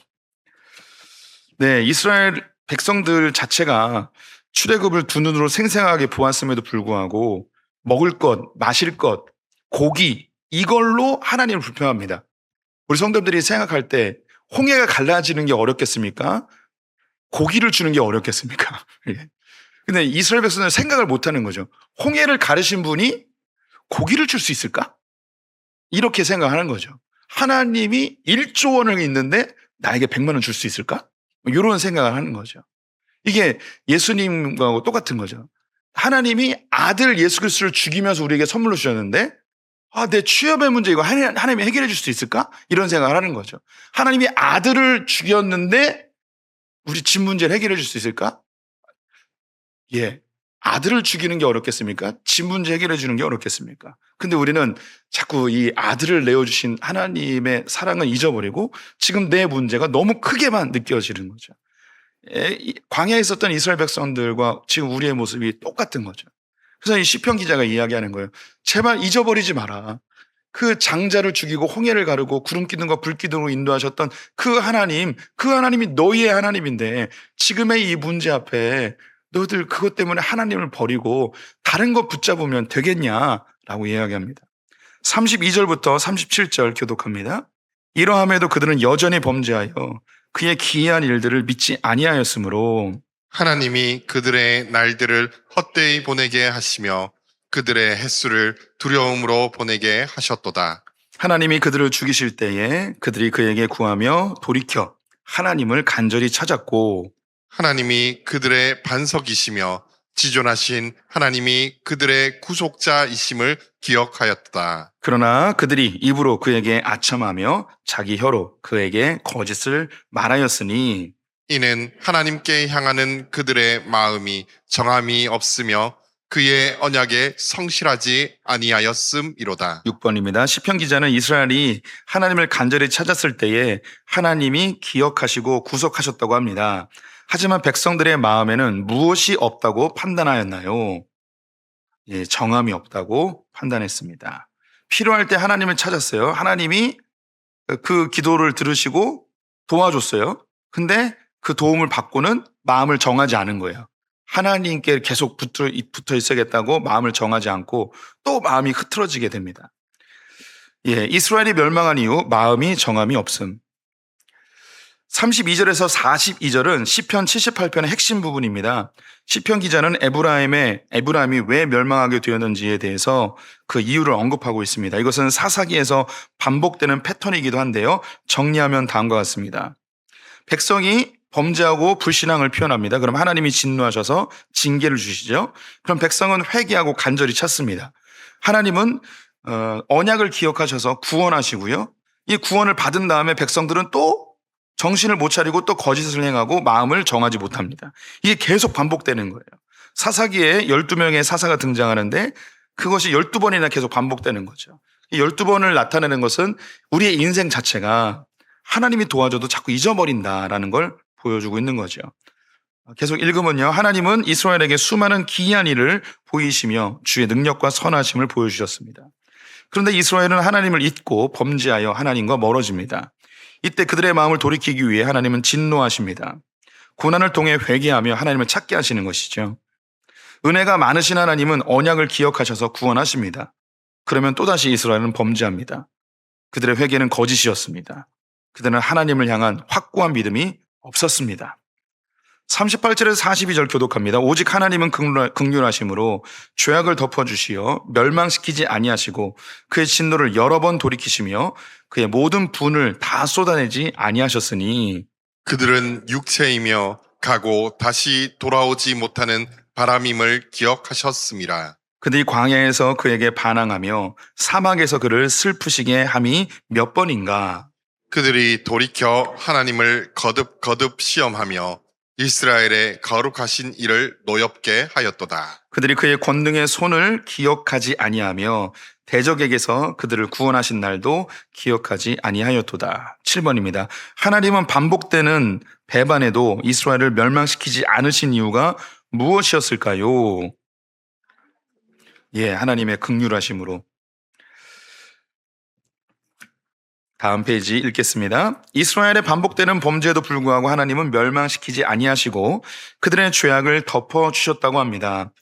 네, 이스라엘 백성들 자체가 출애굽을 두 눈으로 생생하게 보았음에도 불구하고 먹을 것, 마실 것, 고기 이걸로 하나님을 불평합니다. 우리 성도들이 생각할 때 홍해가 갈라지는 게 어렵겠습니까? 고기를 주는 게 어렵겠습니까? 근데 이스라엘 백성들은 생각을 못하는 거죠. 홍해를 가르신 분이 고기를 줄 수 있을까? 이렇게 생각하는 거죠. 하나님이 1조 원을 있는데 나에게 100만 원 줄 수 있을까? 이런 생각을 하는 거죠. 이게 예수님하고 똑같은 거죠. 하나님이 아들 예수 그리스도를 죽이면서 우리에게 선물로 주셨는데 내 취업의 문제 이거 하나님이 해결해 줄 수 있을까? 이런 생각을 하는 거죠. 하나님이 아들을 죽였는데 우리 집 문제를 해결해 줄 수 있을까? 예. 아들을 죽이는 게 어렵겠습니까? 집 문제 해결해 주는 게 어렵겠습니까? 근데 우리는 자꾸 이 아들을 내어주신 하나님의 사랑을 잊어버리고 지금 내 문제가 너무 크게만 느껴지는 거죠. 광야에 있었던 이스라엘 백성들과 지금 우리의 모습이 똑같은 거죠. 그래서 이 시편 기자가 이야기하는 거예요. 제발 잊어버리지 마라. 그 장자를 죽이고 홍해를 가르고 구름 기둥과 불 기둥으로 인도하셨던 그 하나님이 너희의 하나님인데 지금의 이 문제 앞에 너희들 그것 때문에 하나님을 버리고 다른 것 붙잡으면 되겠냐라고 이야기합니다. 32절부터 37절 교독합니다. 이러함에도 그들은 여전히 범죄하여 그의 기이한 일들을 믿지 아니하였으므로 하나님이 그들의 날들을 헛되이 보내게 하시며 그들의 횟수를 두려움으로 보내게 하셨도다. 하나님이 그들을 죽이실 때에 그들이 그에게 구하며 돌이켜 하나님을 간절히 찾았고 하나님이 그들의 반석이시며 지존하신 하나님이 그들의 구속자이심을 기억하였다. 그러나 그들이 입으로 그에게 아첨하며 자기 혀로 그에게 거짓을 말하였으니 이는 하나님께 향하는 그들의 마음이 정함이 없으며 그의 언약에 성실하지 아니하였음이로다. 6번입니다. 시편 기자는 이스라엘이 하나님을 간절히 찾았을 때에 하나님이 기억하시고 구속하셨다고 합니다. 하지만 백성들의 마음에는 무엇이 없다고 판단하였나요? 예, 정함이 없다고 판단했습니다. 필요할 때 하나님을 찾았어요. 하나님이 그 기도를 들으시고 도와줬어요. 근데 그 도움을 받고는 마음을 정하지 않은 거예요. 하나님께 계속 붙어 있어야겠다고 마음을 정하지 않고 또 마음이 흐트러지게 됩니다. 예, 이스라엘이 멸망한 이후 마음이 정함이 없음. 32절에서 42절은 시편 78편의 핵심 부분입니다. 시편 기자는 에브라임이 왜 멸망하게 되었는지에 대해서 그 이유를 언급하고 있습니다. 이것은 사사기에서 반복되는 패턴이기도 한데요. 정리하면 다음과 같습니다. 백성이 범죄하고 불신앙을 표현합니다. 그럼 하나님이 진노하셔서 징계를 주시죠. 그럼 백성은 회개하고 간절히 찾습니다. 하나님은 언약을 기억하셔서 구원하시고요. 이 구원을 받은 다음에 백성들은 또 정신을 못 차리고 또 거짓을 행하고 마음을 정하지 못합니다. 이게 계속 반복되는 거예요. 사사기에 12명의 사사가 등장하는데 그것이 12번이나 계속 반복되는 거죠. 이 12번을 나타내는 것은 우리의 인생 자체가 하나님이 도와줘도 자꾸 잊어버린다라는 걸 보여주고 있는 거죠. 계속 읽으면요. 하나님은 이스라엘에게 수많은 기이한 일을 보이시며 주의 능력과 선하심을 보여주셨습니다. 그런데 이스라엘은 하나님을 잊고 범죄하여 하나님과 멀어집니다. 이때 그들의 마음을 돌이키기 위해 하나님은 진노하십니다. 고난을 통해 회개하며 하나님을 찾게 하시는 것이죠. 은혜가 많으신 하나님은 언약을 기억하셔서 구원하십니다. 그러면 또다시 이스라엘은 범죄합니다. 그들의 회개는 거짓이었습니다. 그들은 하나님을 향한 확고한 믿음이 없었습니다. 38절에서 42절 교독합니다. 오직 하나님은 긍휼하심으로 죄악을 덮어주시어 멸망시키지 아니하시고 그의 진노를 여러 번 돌이키시며 그의 모든 분을 다 쏟아내지 아니하셨으니 그들은 육체이며 가고 다시 돌아오지 못하는 바람임을 기억하셨음이라. 그들이 광야에서 그에게 반항하며 사막에서 그를 슬프시게 함이 몇 번인가. 그들이 돌이켜 하나님을 거듭 시험하며 이스라엘의 거룩하신 이를 노엽게 하였도다. 그들이 그의 권능의 손을 기억하지 아니하며 대적에게서 그들을 구원하신 날도 기억하지 아니하였도다. 7번입니다. 하나님은 반복되는 배반에도 이스라엘을 멸망시키지 않으신 이유가 무엇이었을까요? 예, 하나님의 긍휼하심으로. 다음 페이지 읽겠습니다. 이스라엘의 반복되는 범죄에도 불구하고 하나님은 멸망시키지 아니하시고 그들의 죄악을 덮어주셨다고 합니다.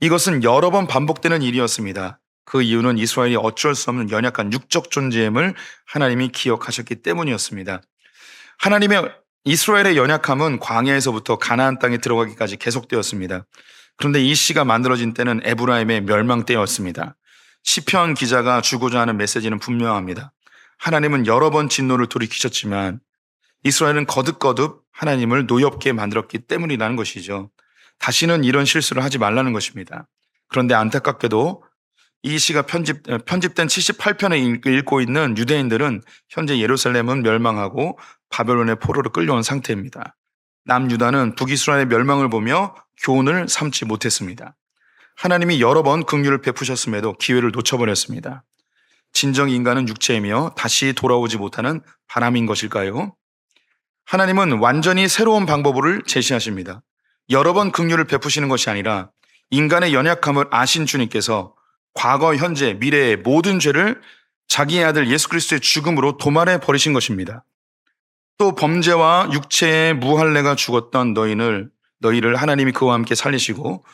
이것은 여러 번 반복되는 일이었습니다. 그 이유는 이스라엘이 어쩔 수 없는 연약한 육적 존재임을 하나님이 기억하셨기 때문이었습니다. 이스라엘의 연약함은 광야에서부터 가나안 땅에 들어가기까지 계속되었습니다. 그런데 이 시가 만들어진 때는 에브라임의 멸망 때였습니다. 시편 기자가 주고자 하는 메시지는 분명합니다. 하나님은 여러 번 진노를 돌이키셨지만 이스라엘은 거듭거듭 하나님을 노엽게 만들었기 때문이라는 것이죠. 다시는 이런 실수를 하지 말라는 것입니다. 그런데 안타깝게도 이 시가 편집된 78편을 읽고 있는 유대인들은 현재 예루살렘은 멸망하고 바벨론의 포로로 끌려온 상태입니다. 남유다는 북이스라엘의 멸망을 보며 교훈을 삼지 못했습니다. 하나님이 여러 번 긍휼을 베푸셨음에도 기회를 놓쳐버렸습니다. 진정 인간은 육체이며 다시 돌아오지 못하는 바람인 것일까요? 하나님은 완전히 새로운 방법을 제시하십니다. 여러 번 긍휼을 베푸시는 것이 아니라 인간의 연약함을 아신 주님께서 과거, 현재, 미래의 모든 죄를 자기의 아들 예수 그리스도의 죽음으로 도말해 버리신 것입니다. 또 범죄와 육체의 무할례가 죽었던 너희를 하나님이 그와 함께 살리시고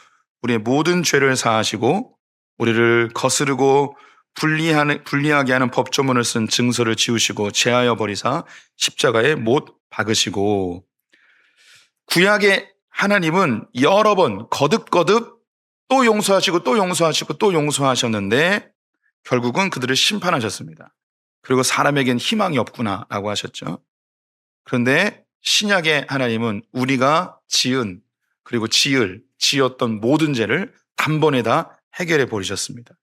우리의 모든 죄를 사하시고 우리를 거스르고 불리하게 하는 법조문을 쓴 증서를 지우시고 제하여 버리사 십자가에 못 박으시고. 구약의 하나님은 여러 번 거듭거듭 또 용서하시고 또 용서하시고 또 용서하셨는데 결국은 그들을 심판하셨습니다. 그리고 사람에겐 희망이 없구나라고 하셨죠. 그런데 신약의 하나님은 우리가 그리고 지었던 모든 죄를 단번에 다 해결해 버리셨습니다.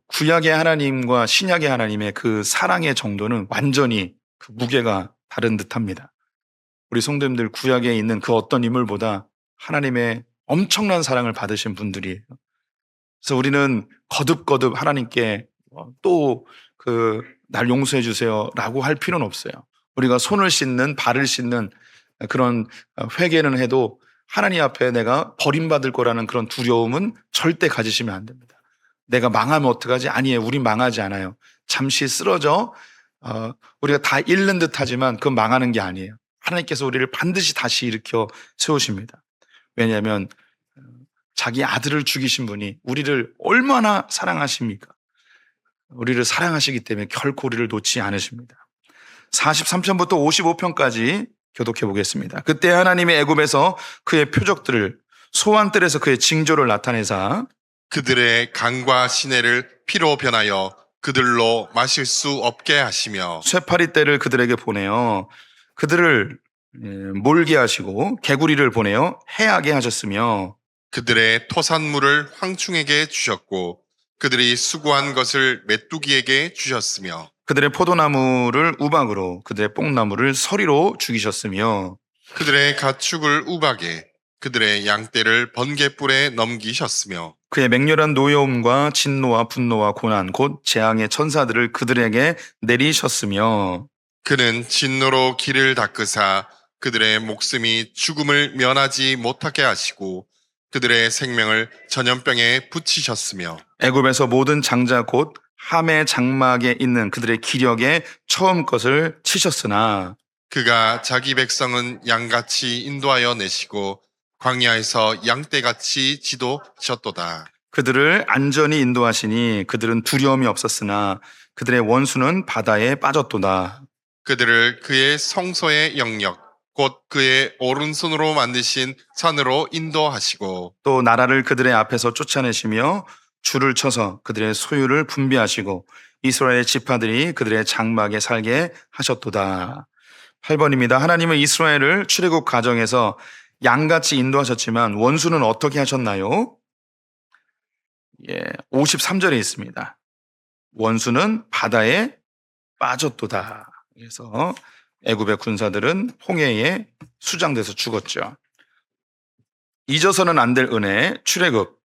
구약의 하나님과 신약의 하나님의 그 사랑의 정도는 완전히 그 무게가 다른 듯합니다. 우리 성도님들 구약에 있는 그 어떤 인물보다 하나님의 엄청난 사랑을 받으신 분들이에요. 그래서 우리는 거듭거듭 하나님께 또 날 용서해 주세요라고 할 필요는 없어요. 우리가 손을 씻는 발을 씻는 그런 회개는 해도 하나님 앞에 내가 버림받을 거라는 그런 두려움은 절대 가지시면 안 됩니다. 내가 망하면 어떡하지? 아니에요. 우린 망하지 않아요. 잠시 쓰러져 우리가 다 잃는 듯 하지만 그건 망하는 게 아니에요. 하나님께서 우리를 반드시 다시 일으켜 세우십니다. 왜냐하면 자기 아들을 죽이신 분이 우리를 얼마나 사랑하십니까? 우리를 사랑하시기 때문에 결코 우리를 놓지 않으십니다. 43편부터 55편까지 교독해 보겠습니다. 그때 하나님의 애굽에서 그의 표적들을 소환뜰에서 그의 징조를 나타내사 그들의 강과 시내를 피로 변하여 그들로 마실 수 없게 하시며 쇠파리떼를 그들에게 보내어 그들을 몰게 하시고 개구리를 보내어 해하게 하셨으며 그들의 토산물을 황충에게 주셨고 그들이 수고한 것을 메뚜기에게 주셨으며 그들의 포도나무를 우박으로 그들의 뽕나무를 서리로 죽이셨으며 그들의 가축을 우박에 그들의 양떼를 번갯불에 넘기셨으며 그의 맹렬한 노여움과 진노와 분노와 고난 곧 재앙의 천사들을 그들에게 내리셨으며 그는 진노로 길을 닦으사 그들의 목숨이 죽음을 면하지 못하게 하시고 그들의 생명을 전염병에 붙이셨으며 애굽에서 모든 장자 곧 함의 장막에 있는 그들의 기력에 처음 것을 치셨으나 그가 자기 백성은 양같이 인도하여 내시고 광야에서 양떼같이 지도하셨도다. 그들을 안전히 인도하시니 그들은 두려움이 없었으나 그들의 원수는 바다에 빠졌도다. 그들을 그의 성소의 영역 곧 그의 오른손으로 만드신 산으로 인도하시고 또 나라를 그들의 앞에서 쫓아내시며 줄을 쳐서 그들의 소유를 분배하시고 이스라엘 지파들이 그들의 장막에 살게 하셨도다. 8번입니다. 하나님은 이스라엘을 출애굽 과정에서 양같이 인도하셨지만 원수는 어떻게 하셨나요? 53절에 있습니다. 원수는 바다에 빠졌도다. 그래서 애굽의 군사들은 홍해에 수장돼서 죽었죠. 잊어서는 안 될 은혜, 출애굽.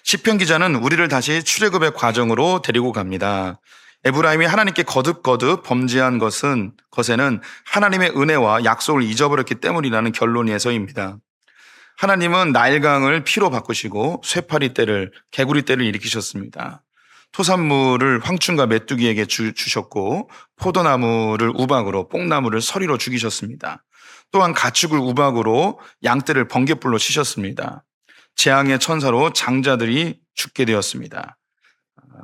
시편 기자는 우리를 다시 출애굽의 과정으로 데리고 갑니다. 에브라임이 하나님께 거듭거듭 범죄한 것에는 하나님의 은혜와 약속을 잊어버렸기 때문이라는 결론에서입니다. 하나님은 나일강을 피로 바꾸시고 쇠파리떼를 개구리떼를 일으키셨습니다. 토산물을 황충과 메뚜기에게 주셨고 포도나무를 우박으로 뽕나무를 서리로 죽이셨습니다. 또한 가축을 우박으로 양떼를 번갯불로 치셨습니다. 재앙의 천사로 장자들이 죽게 되었습니다.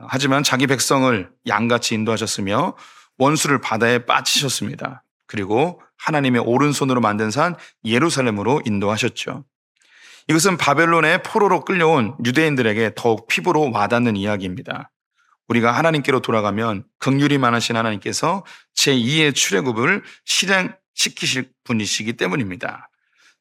하지만 자기 백성을 양같이 인도하셨으며 원수를 바다에 빠치셨습니다. 그리고 하나님의 오른손으로 만든 산 예루살렘으로 인도하셨죠. 이것은 바벨론의 포로로 끌려온 유대인들에게 더욱 피부로 와닿는 이야기입니다. 우리가 하나님께로 돌아가면 긍휼이 많으신 하나님께서 제2의 출애굽을 실행시키실 분이시기 때문입니다.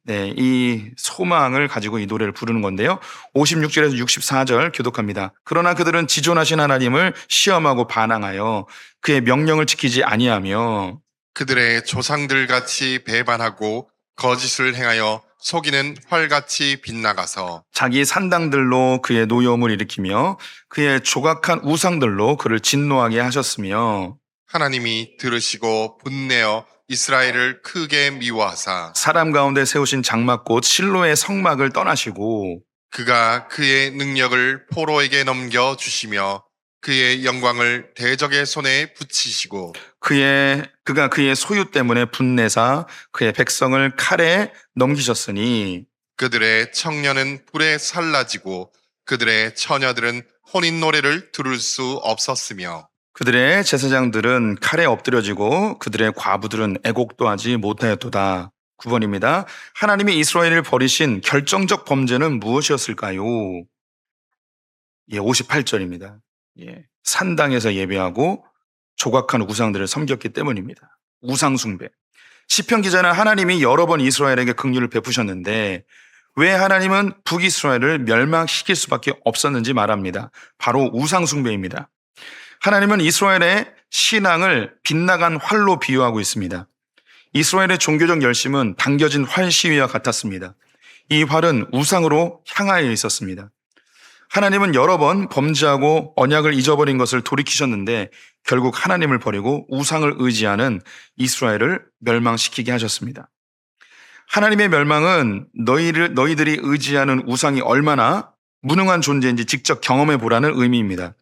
네, 이 소망을 가지고 이 노래를 부르는 건데요. 56절에서 64절 교독합니다. 그러나 그들은 지존하신 하나님을 시험하고 반항하여 그의 명령을 지키지 아니하며 그들의 조상들 같이 배반하고 거짓을 행하여 속이는 활같이 빗나가서 자기 산당들로 그의 노여움을 일으키며 그의 조각한 우상들로 그를 진노하게 하셨으며 하나님이 들으시고 분내어 이스라엘을 크게 미워하사 사람 가운데 세우신 장막꽃 실로의 성막을 떠나시고 그가 그의 능력을 포로에게 넘겨주시며 그의 영광을 대적의 손에 붙이시고 그가 그의 소유 때문에 분내사 그의 백성을 칼에 넘기셨으니 그들의 청년은 불에 살라지고 그들의 처녀들은 혼인 노래를 들을 수 없었으며 그들의 제사장들은 칼에 엎드려지고 그들의 과부들은 애곡도 하지 못하였도다. 9번입니다. 하나님이 이스라엘을 버리신 결정적 범죄는 무엇이었을까요? 58절입니다. 산당에서 예배하고 조각한 우상들을 섬겼기 때문입니다. 우상 숭배. 시편 기자는 하나님이 여러 번 이스라엘에게 긍휼을 베푸셨는데 왜 하나님은 북이스라엘을 멸망시킬 수밖에 없었는지 말합니다. 바로 우상숭배입니다. 하나님은 이스라엘의 신앙을 빗나간 활로 비유하고 있습니다. 이스라엘의 종교적 열심은 당겨진 활 시위와 같았습니다. 이 활은 우상으로 향하여 있었습니다. 하나님은 여러 번 범죄하고 언약을 잊어버린 것을 돌이키셨는데 결국 하나님을 버리고 우상을 의지하는 이스라엘을 멸망시키게 하셨습니다. 하나님의 멸망은 너희들이 의지하는 우상이 얼마나 무능한 존재인지 직접 경험해 보라는 의미입니다.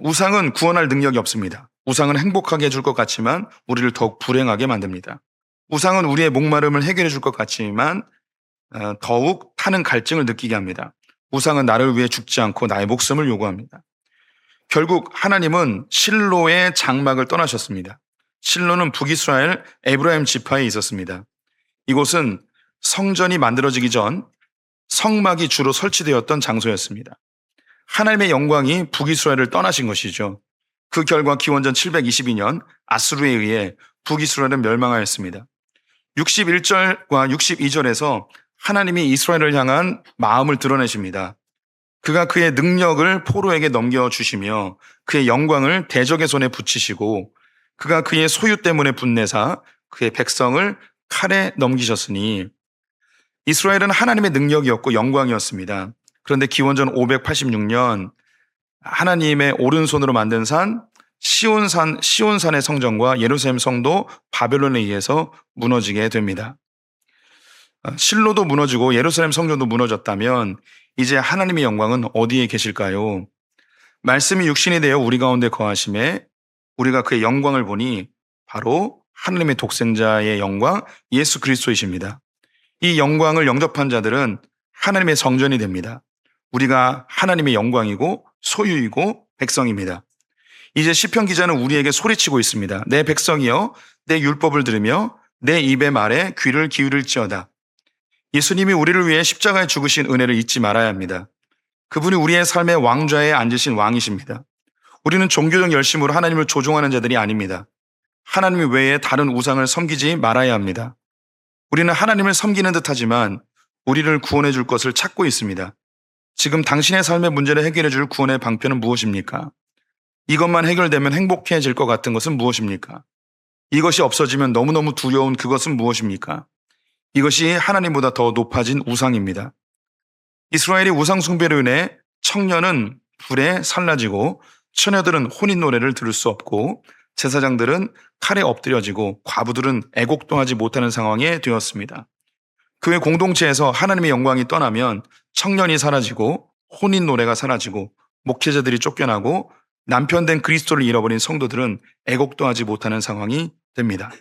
우상은 구원할 능력이 없습니다. 우상은 행복하게 해줄 것 같지만 우리를 더욱 불행하게 만듭니다. 우상은 우리의 목마름을 해결해 줄 것 같지만 더욱 타는 갈증을 느끼게 합니다. 우상은 나를 위해 죽지 않고 나의 목숨을 요구합니다. 결국 하나님은 실로의 장막을 떠나셨습니다. 실로는 북이스라엘 에브라임 지파에 있었습니다. 이곳은 성전이 만들어지기 전 성막이 주로 설치되었던 장소였습니다. 하나님의 영광이 북이스라엘을 떠나신 것이죠. 그 결과 기원전 722년 아수르에 의해 북이스라엘은 멸망하였습니다. 61절과 62절에서 하나님이 이스라엘을 향한 마음을 드러내십니다. 그가 그의 능력을 포로에게 넘겨주시며 그의 영광을 대적의 손에 붙이시고 그가 그의 소유 때문에 분내사 그의 백성을 칼에 넘기셨으니 이스라엘은 하나님의 능력이었고 영광이었습니다. 그런데 기원전 586년 하나님의 오른손으로 만든 산 시온산의 성전과 예루살렘 성도 바벨론에 의해서 무너지게 됩니다. 실로도 무너지고 예루살렘 성전도 무너졌다면 이제 하나님의 영광은 어디에 계실까요? 말씀이 육신이 되어 우리 가운데 거하심에 우리가 그의 영광을 보니 바로 하나님의 독생자의 영광 예수 그리스도이십니다. 이 영광을 영접한 자들은 하나님의 성전이 됩니다. 우리가 하나님의 영광이고 소유이고 백성입니다. 이제 시편 기자는 우리에게 소리치고 있습니다. 내 백성이여 내 율법을 들으며 내 입의 말에 귀를 기울일지어다. 예수님이 우리를 위해 십자가에 죽으신 은혜를 잊지 말아야 합니다. 그분이 우리의 삶의 왕좌에 앉으신 왕이십니다. 우리는 종교적 열심으로 하나님을 조종하는 자들이 아닙니다. 하나님 외에 다른 우상을 섬기지 말아야 합니다. 우리는 하나님을 섬기는 듯하지만 우리를 구원해 줄 것을 찾고 있습니다. 지금 당신의 삶의 문제를 해결해 줄 구원의 방편은 무엇입니까? 이것만 해결되면 행복해질 것 같은 것은 무엇입니까? 이것이 없어지면 너무너무 두려운 그것은 무엇입니까? 이것이 하나님보다 더 높아진 우상입니다. 이스라엘이 우상 숭배로 인해 청년은 불에 살라지고 처녀들은 혼인 노래를 들을 수 없고 제사장들은 칼에 엎드려지고 과부들은 애곡도 하지 못하는 상황에 되었습니다. 그의 공동체에서 하나님의 영광이 떠나면 청년이 사라지고 혼인 노래가 사라지고 목회자들이 쫓겨나고 남편 된 그리스도를 잃어버린 성도들은 애곡도 하지 못하는 상황이 됩니다.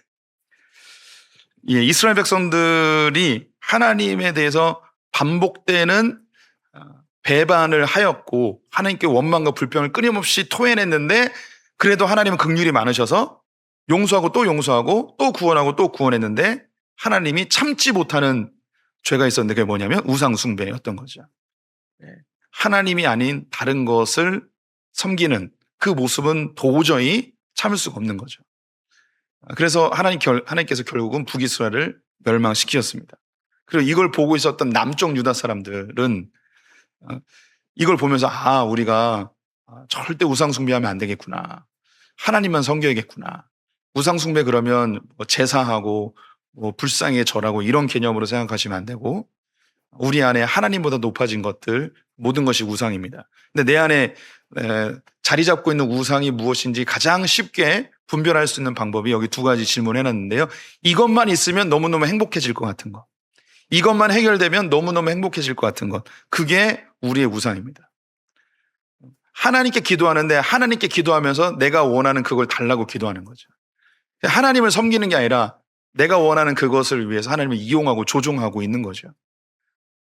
이스라엘 백성들이 하나님에 대해서 반복되는 배반을 하였고 하나님께 원망과 불평을 끊임없이 토해냈는데 그래도 하나님은 긍휼이 많으셔서 용서하고 또 구원하고 또 구원했는데 하나님이 참지 못하는 죄가 있었는데 그게 뭐냐면 우상숭배였던 거죠. 하나님이 아닌 다른 것을 섬기는 그 모습은 도저히 참을 수가 없는 거죠. 그래서 하나님께서 결국은 북이스라엘을 멸망시키셨습니다. 그리고 이걸 보고 있었던 남쪽 유다 사람들은 이걸 보면서 우리가 절대 우상숭배하면 안 되겠구나. 하나님만 섬겨야겠구나. 우상숭배 그러면 제사하고 불상에 절하고 이런 개념으로 생각하시면 안 되고 우리 안에 하나님보다 높아진 것들 모든 것이 우상입니다. 근데 내 안에 자리 잡고 있는 우상이 무엇인지 가장 쉽게 분별할 수 있는 방법이 여기 두 가지 질문해놨는데요. 이것만 있으면 너무너무 행복해질 것 같은 것. 이것만 해결되면 너무너무 행복해질 것 같은 것. 그게 우리의 우상입니다. 하나님께 기도하는데 하나님께 기도하면서 내가 원하는 그걸 달라고 기도하는 거죠. 하나님을 섬기는 게 아니라 내가 원하는 그것을 위해서 하나님을 이용하고 조종하고 있는 거죠.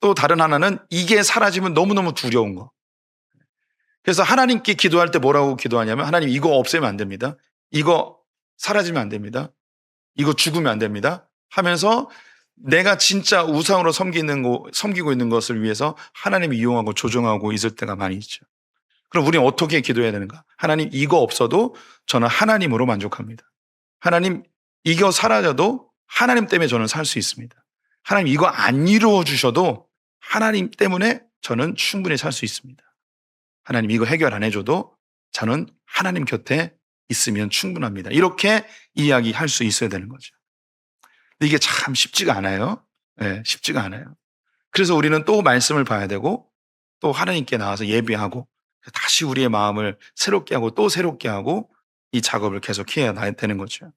또 다른 하나는 이게 사라지면 너무너무 두려운 거. 그래서 하나님께 기도할 때 뭐라고 기도하냐면 하나님 이거 없애면 안 됩니다. 이거 사라지면 안 됩니다. 이거 죽으면 안 됩니다. 하면서 내가 진짜 우상으로 섬기고 있는 것을 위해서 하나님을 이용하고 조종하고 있을 때가 많이 있죠. 그럼 우리는 어떻게 기도해야 되는가? 하나님 이거 없어도 저는 하나님으로 만족합니다. 하나님 이거 사라져도 하나님 때문에 저는 살 수 있습니다. 하나님 이거 안 이루어 주셔도 하나님 때문에 저는 충분히 살 수 있습니다. 하나님 이거 해결 안 해줘도 저는 하나님 곁에 있으면 충분합니다. 이렇게 이야기할 수 있어야 되는 거죠. 근데 이게 참 쉽지가 않아요. 네, 쉽지가 않아요. 그래서 우리는 또 말씀을 봐야 되고 또 하나님께 나와서 예배하고 다시 우리의 마음을 새롭게 하고 또 새롭게 하고 이 작업을 계속 해야 되는 거죠.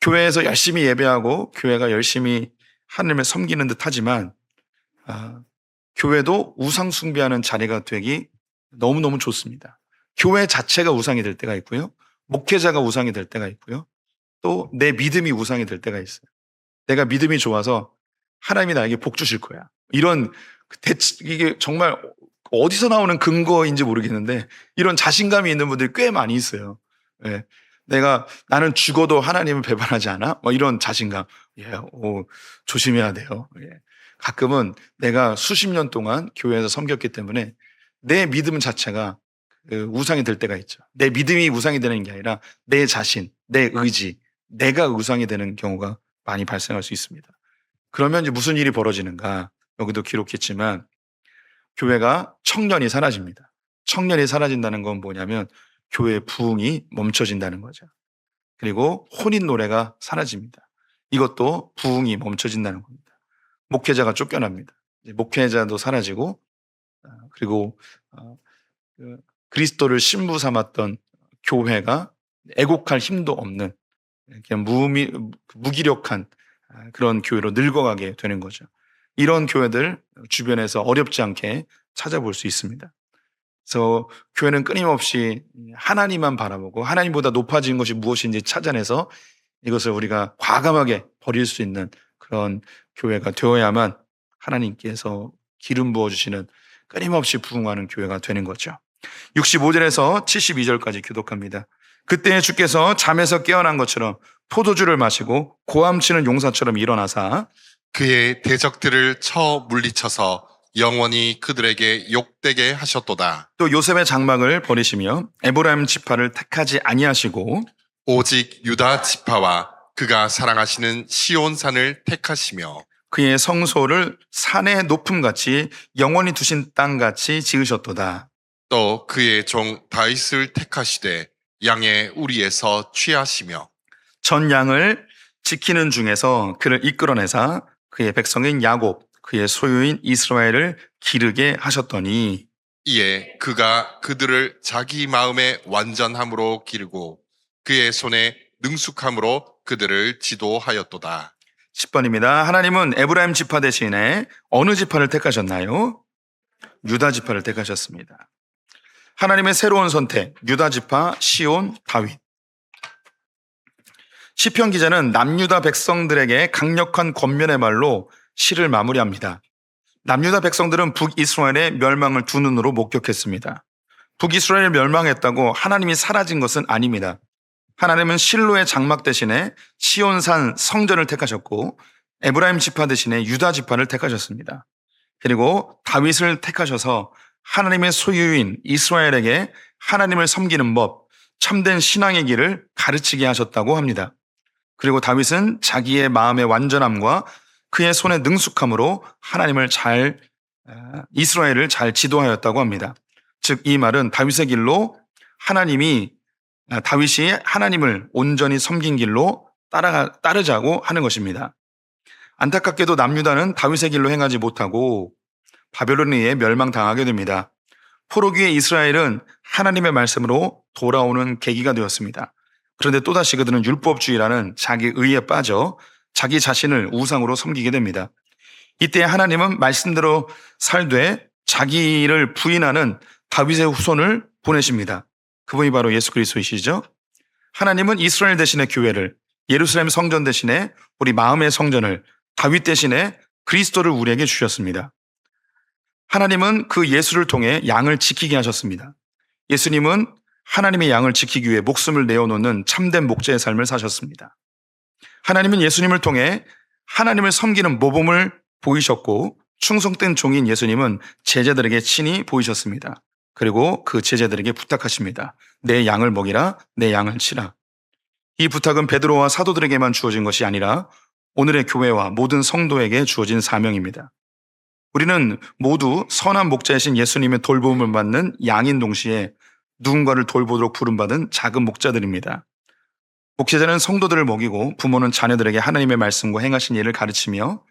교회에서 열심히 예배하고 교회가 열심히 하나님을 섬기는 듯 하지만 교회도 우상 숭배하는 자리가 되기 너무너무 좋습니다. 교회 자체가 우상이 될 때가 있고요. 목회자가 우상이 될 때가 있고요. 또 내 믿음이 우상이 될 때가 있어요. 내가 믿음이 좋아서 하나님이 나에게 복 주실 거야. 이런 이게 정말 어디서 나오는 근거인지 모르겠는데 이런 자신감이 있는 분들이 꽤 많이 있어요. 예. 나는 죽어도 하나님을 배반하지 않아? 뭐 이런 자신감. 조심해야 돼요. 예. 가끔은 내가 수십 년 동안 교회에서 섬겼기 때문에 내 믿음 자체가 우상이 될 때가 있죠. 내 믿음이 우상이 되는 게 아니라 내 자신, 내 의지, 내가 우상이 되는 경우가 많이 발생할 수 있습니다. 그러면 이제 무슨 일이 벌어지는가? 여기도 기록했지만 교회가 청년이 사라집니다. 청년이 사라진다는 건 뭐냐면 교회의 부흥이 멈춰진다는 거죠. 그리고 혼인 노래가 사라집니다. 이것도 부흥이 멈춰진다는 겁니다. 목회자가 쫓겨납니다. 목회자도 사라지고 그리고 그리스도를 신부 삼았던 교회가 애곡할 힘도 없는 그냥 무기력한 그런 교회로 늙어가게 되는 거죠. 이런 교회들 주변에서 어렵지 않게 찾아볼 수 있습니다. 그래서 교회는 끊임없이 하나님만 바라보고 하나님보다 높아진 것이 무엇인지 찾아내서 이것을 우리가 과감하게 버릴 수 있는 그런 교회가 되어야만 하나님께서 기름 부어주시는 끊임없이 부흥하는 교회가 되는 거죠. 65절에서 72절까지 교독합니다. 그때 주께서 잠에서 깨어난 것처럼 포도주를 마시고 고함치는 용사처럼 일어나사 그의 대적들을 쳐 물리쳐서 영원히 그들에게 욕되게 하셨도다. 또 요셉의 장막을 버리시며 에브라임 지파를 택하지 아니하시고 오직 유다 지파와 그가 사랑하시는 시온산을 택하시며 그의 성소를 산의 높음같이 영원히 두신 땅같이 지으셨도다. 또 그의 종 다윗을 택하시되 양의 우리에서 취하시며 전 양을 지키는 중에서 그를 이끌어내사 그의 백성인 야곱 그의 소유인 이스라엘을 기르게 하셨더니 이에 그가 그들을 자기 마음의 완전함으로 기르고 그의 손에 능숙함으로 그들을 지도하였도다. 10번입니다. 하나님은 에브라임 지파 대신에 어느 지파를 택하셨나요? 유다 지파를 택하셨습니다. 하나님의 새로운 선택, 유다 지파, 시온, 다윗. 시편 기자는 남유다 백성들에게 강력한 권면의 말로 시를 마무리합니다. 남유다 백성들은 북이스라엘의 멸망을 두 눈으로 목격했습니다. 북이스라엘이 멸망했다고 하나님이 사라진 것은 아닙니다. 하나님은 실로의 장막 대신에 시온산 성전을 택하셨고 에브라임 지파 대신에 유다 지파를 택하셨습니다. 그리고 다윗을 택하셔서 하나님의 소유인 이스라엘에게 하나님을 섬기는 법, 참된 신앙의 길을 가르치게 하셨다고 합니다. 그리고 다윗은 자기의 마음의 완전함과 그의 손의 능숙함으로 이스라엘을 잘 지도하였다고 합니다. 즉, 이 말은 다윗의 길로 다윗이 하나님을 온전히 섬긴 길로 따르자고 하는 것입니다. 안타깝게도 남유다는 다윗의 길로 행하지 못하고 바벨론에 의해 멸망당하게 됩니다. 포로기의 이스라엘은 하나님의 말씀으로 돌아오는 계기가 되었습니다. 그런데 또다시 그들은 율법주의라는 자기 의에 빠져 자기 자신을 우상으로 섬기게 됩니다. 이때 하나님은 말씀대로 살되 자기를 부인하는 다윗의 후손을 보내십니다. 그분이 바로 예수 그리스도이시죠. 하나님은 이스라엘 대신에 교회를, 예루살렘 성전 대신에 우리 마음의 성전을, 다윗 대신에 그리스도를 우리에게 주셨습니다. 하나님은 그 예수를 통해 양을 지키게 하셨습니다. 예수님은 하나님의 양을 지키기 위해 목숨을 내어놓는 참된 목자의 삶을 사셨습니다. 하나님은 예수님을 통해 하나님을 섬기는 모범을 보이셨고 충성된 종인 예수님은 제자들에게 친히 보이셨습니다. 그리고 그 제자들에게 부탁하십니다. 내 양을 먹이라, 내 양을 치라. 이 부탁은 베드로와 사도들에게만 주어진 것이 아니라 오늘의 교회와 모든 성도에게 주어진 사명입니다. 우리는 모두 선한 목자이신 예수님의 돌봄을 받는 양인 동시에 누군가를 돌보도록 부름받은 작은 목자들입니다. 목회자는 성도들을 먹이고 부모는 자녀들에게 하나님의 말씀과 행하신 일을 가르치며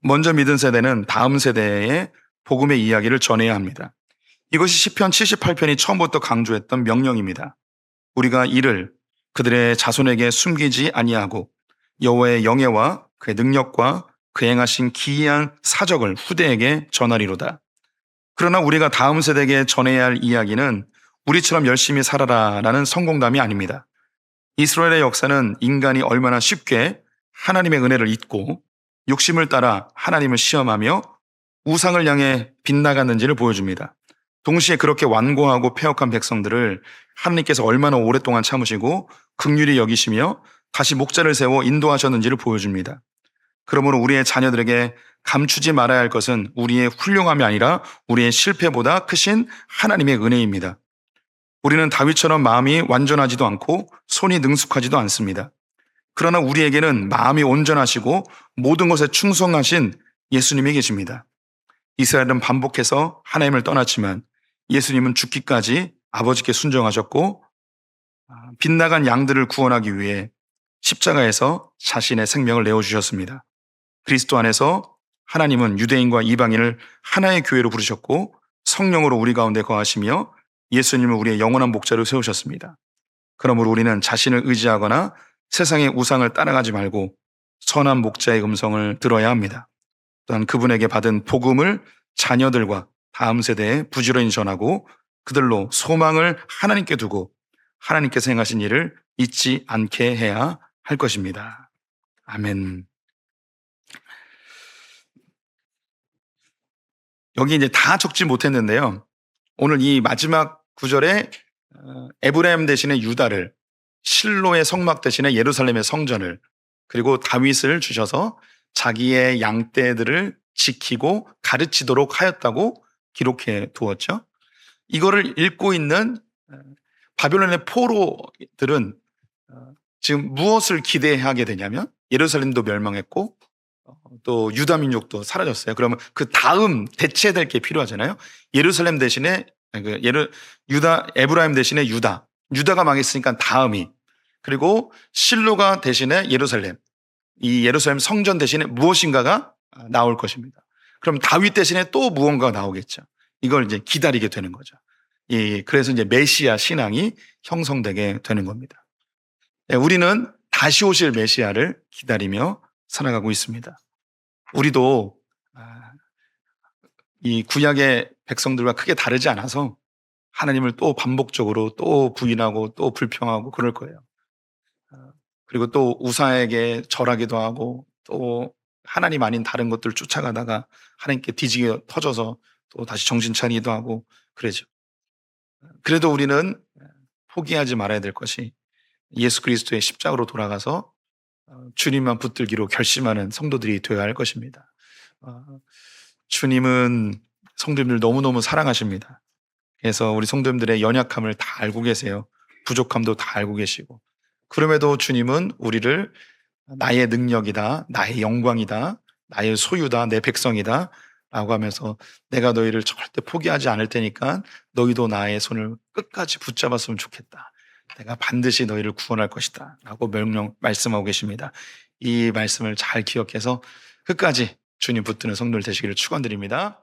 먼저 믿은 세대는 다음 세대에 복음의 이야기를 전해야 합니다. 이것이 시편 78편이 처음부터 강조했던 명령입니다. 우리가 이를 그들의 자손에게 숨기지 아니하고 여호와의 영예와 그의 능력과 그 행하신 기이한 사적을 후대에게 전하리로다. 그러나 우리가 다음 세대에게 전해야 할 이야기는 우리처럼 열심히 살아라라는 성공담이 아닙니다. 이스라엘의 역사는 인간이 얼마나 쉽게 하나님의 은혜를 잊고 욕심을 따라 하나님을 시험하며 우상을 향해 빗나갔는지를 보여줍니다. 동시에 그렇게 완고하고 패역한 백성들을 하나님께서 얼마나 오랫동안 참으시고 긍휼히 여기시며 다시 목자를 세워 인도하셨는지를 보여줍니다. 그러므로 우리의 자녀들에게 감추지 말아야 할 것은 우리의 훌륭함이 아니라 우리의 실패보다 크신 하나님의 은혜입니다. 우리는 다윗처럼 마음이 완전하지도 않고 손이 능숙하지도 않습니다. 그러나 우리에게는 마음이 온전하시고 모든 것에 충성하신 예수님이 계십니다. 이스라엘은 반복해서 하나님을 떠났지만 예수님은 죽기까지 아버지께 순종하셨고 빗나간 양들을 구원하기 위해 십자가에서 자신의 생명을 내어주셨습니다. 그리스도 안에서 하나님은 유대인과 이방인을 하나의 교회로 부르셨고 성령으로 우리 가운데 거하시며 예수님을 우리의 영원한 목자로 세우셨습니다. 그러므로 우리는 자신을 의지하거나 세상의 우상을 따라가지 말고 선한 목자의 음성을 들어야 합니다. 또한 그분에게 받은 복음을 자녀들과 다음 세대에 부지런히 전하고 그들로 소망을 하나님께 두고 하나님께서 행하신 일을 잊지 않게 해야 할 것입니다. 아멘. 여기 이제 다 적지 못했는데요. 오늘 이 마지막 구절에 에브라임 대신에 유다를, 실로의 성막 대신에 예루살렘의 성전을, 그리고 다윗을 주셔서 자기의 양떼들을 지키고 가르치도록 하였다고 기록해 두었죠. 이거를 읽고 있는 바벨론의 포로들은 지금 무엇을 기대하게 되냐면 예루살렘도 멸망했고 또 유다 민족도 사라졌어요. 그러면 그 다음 대체될 게 필요하잖아요. 예루살렘 대신에 에브라임 대신에 유다가 망했으니까 다음이, 그리고 실로가 대신에 예루살렘, 이 예루살렘 성전 대신에 무엇인가가 나올 것입니다. 그럼 다윗 대신에 또 무언가가 나오겠죠. 이걸 이제 기다리게 되는 거죠. 그래서 이제 메시아 신앙이 형성되게 되는 겁니다. 우리는 다시 오실 메시아를 기다리며 살아가고 있습니다. 우리도 이 구약의 백성들과 크게 다르지 않아서 하나님을 또 반복적으로 또 부인하고 또 불평하고 그럴 거예요. 그리고 또 우상에게 절하기도 하고 또 하나님 아닌 다른 것들을 쫓아가다가 하나님께 뒤지게 터져서 또 다시 정신 차리기도 하고 그러죠. 그래도 우리는 포기하지 말아야 될 것이 예수 그리스도의 십자가로 돌아가서 주님만 붙들기로 결심하는 성도들이 되어야 할 것입니다. 주님은 성도님들 너무너무 사랑하십니다. 그래서 우리 성도님들의 연약함을 다 알고 계세요. 부족함도 다 알고 계시고, 그럼에도 주님은 우리를 나의 능력이다, 나의 영광이다, 나의 소유다, 내 백성이다 라고 하면서 내가 너희를 절대 포기하지 않을 테니까 너희도 나의 손을 끝까지 붙잡았으면 좋겠다, 내가 반드시 너희를 구원할 것이다 라고 말씀하고 계십니다. 이 말씀을 잘 기억해서 끝까지 주님 붙드는 성도들 되시기를 축원드립니다.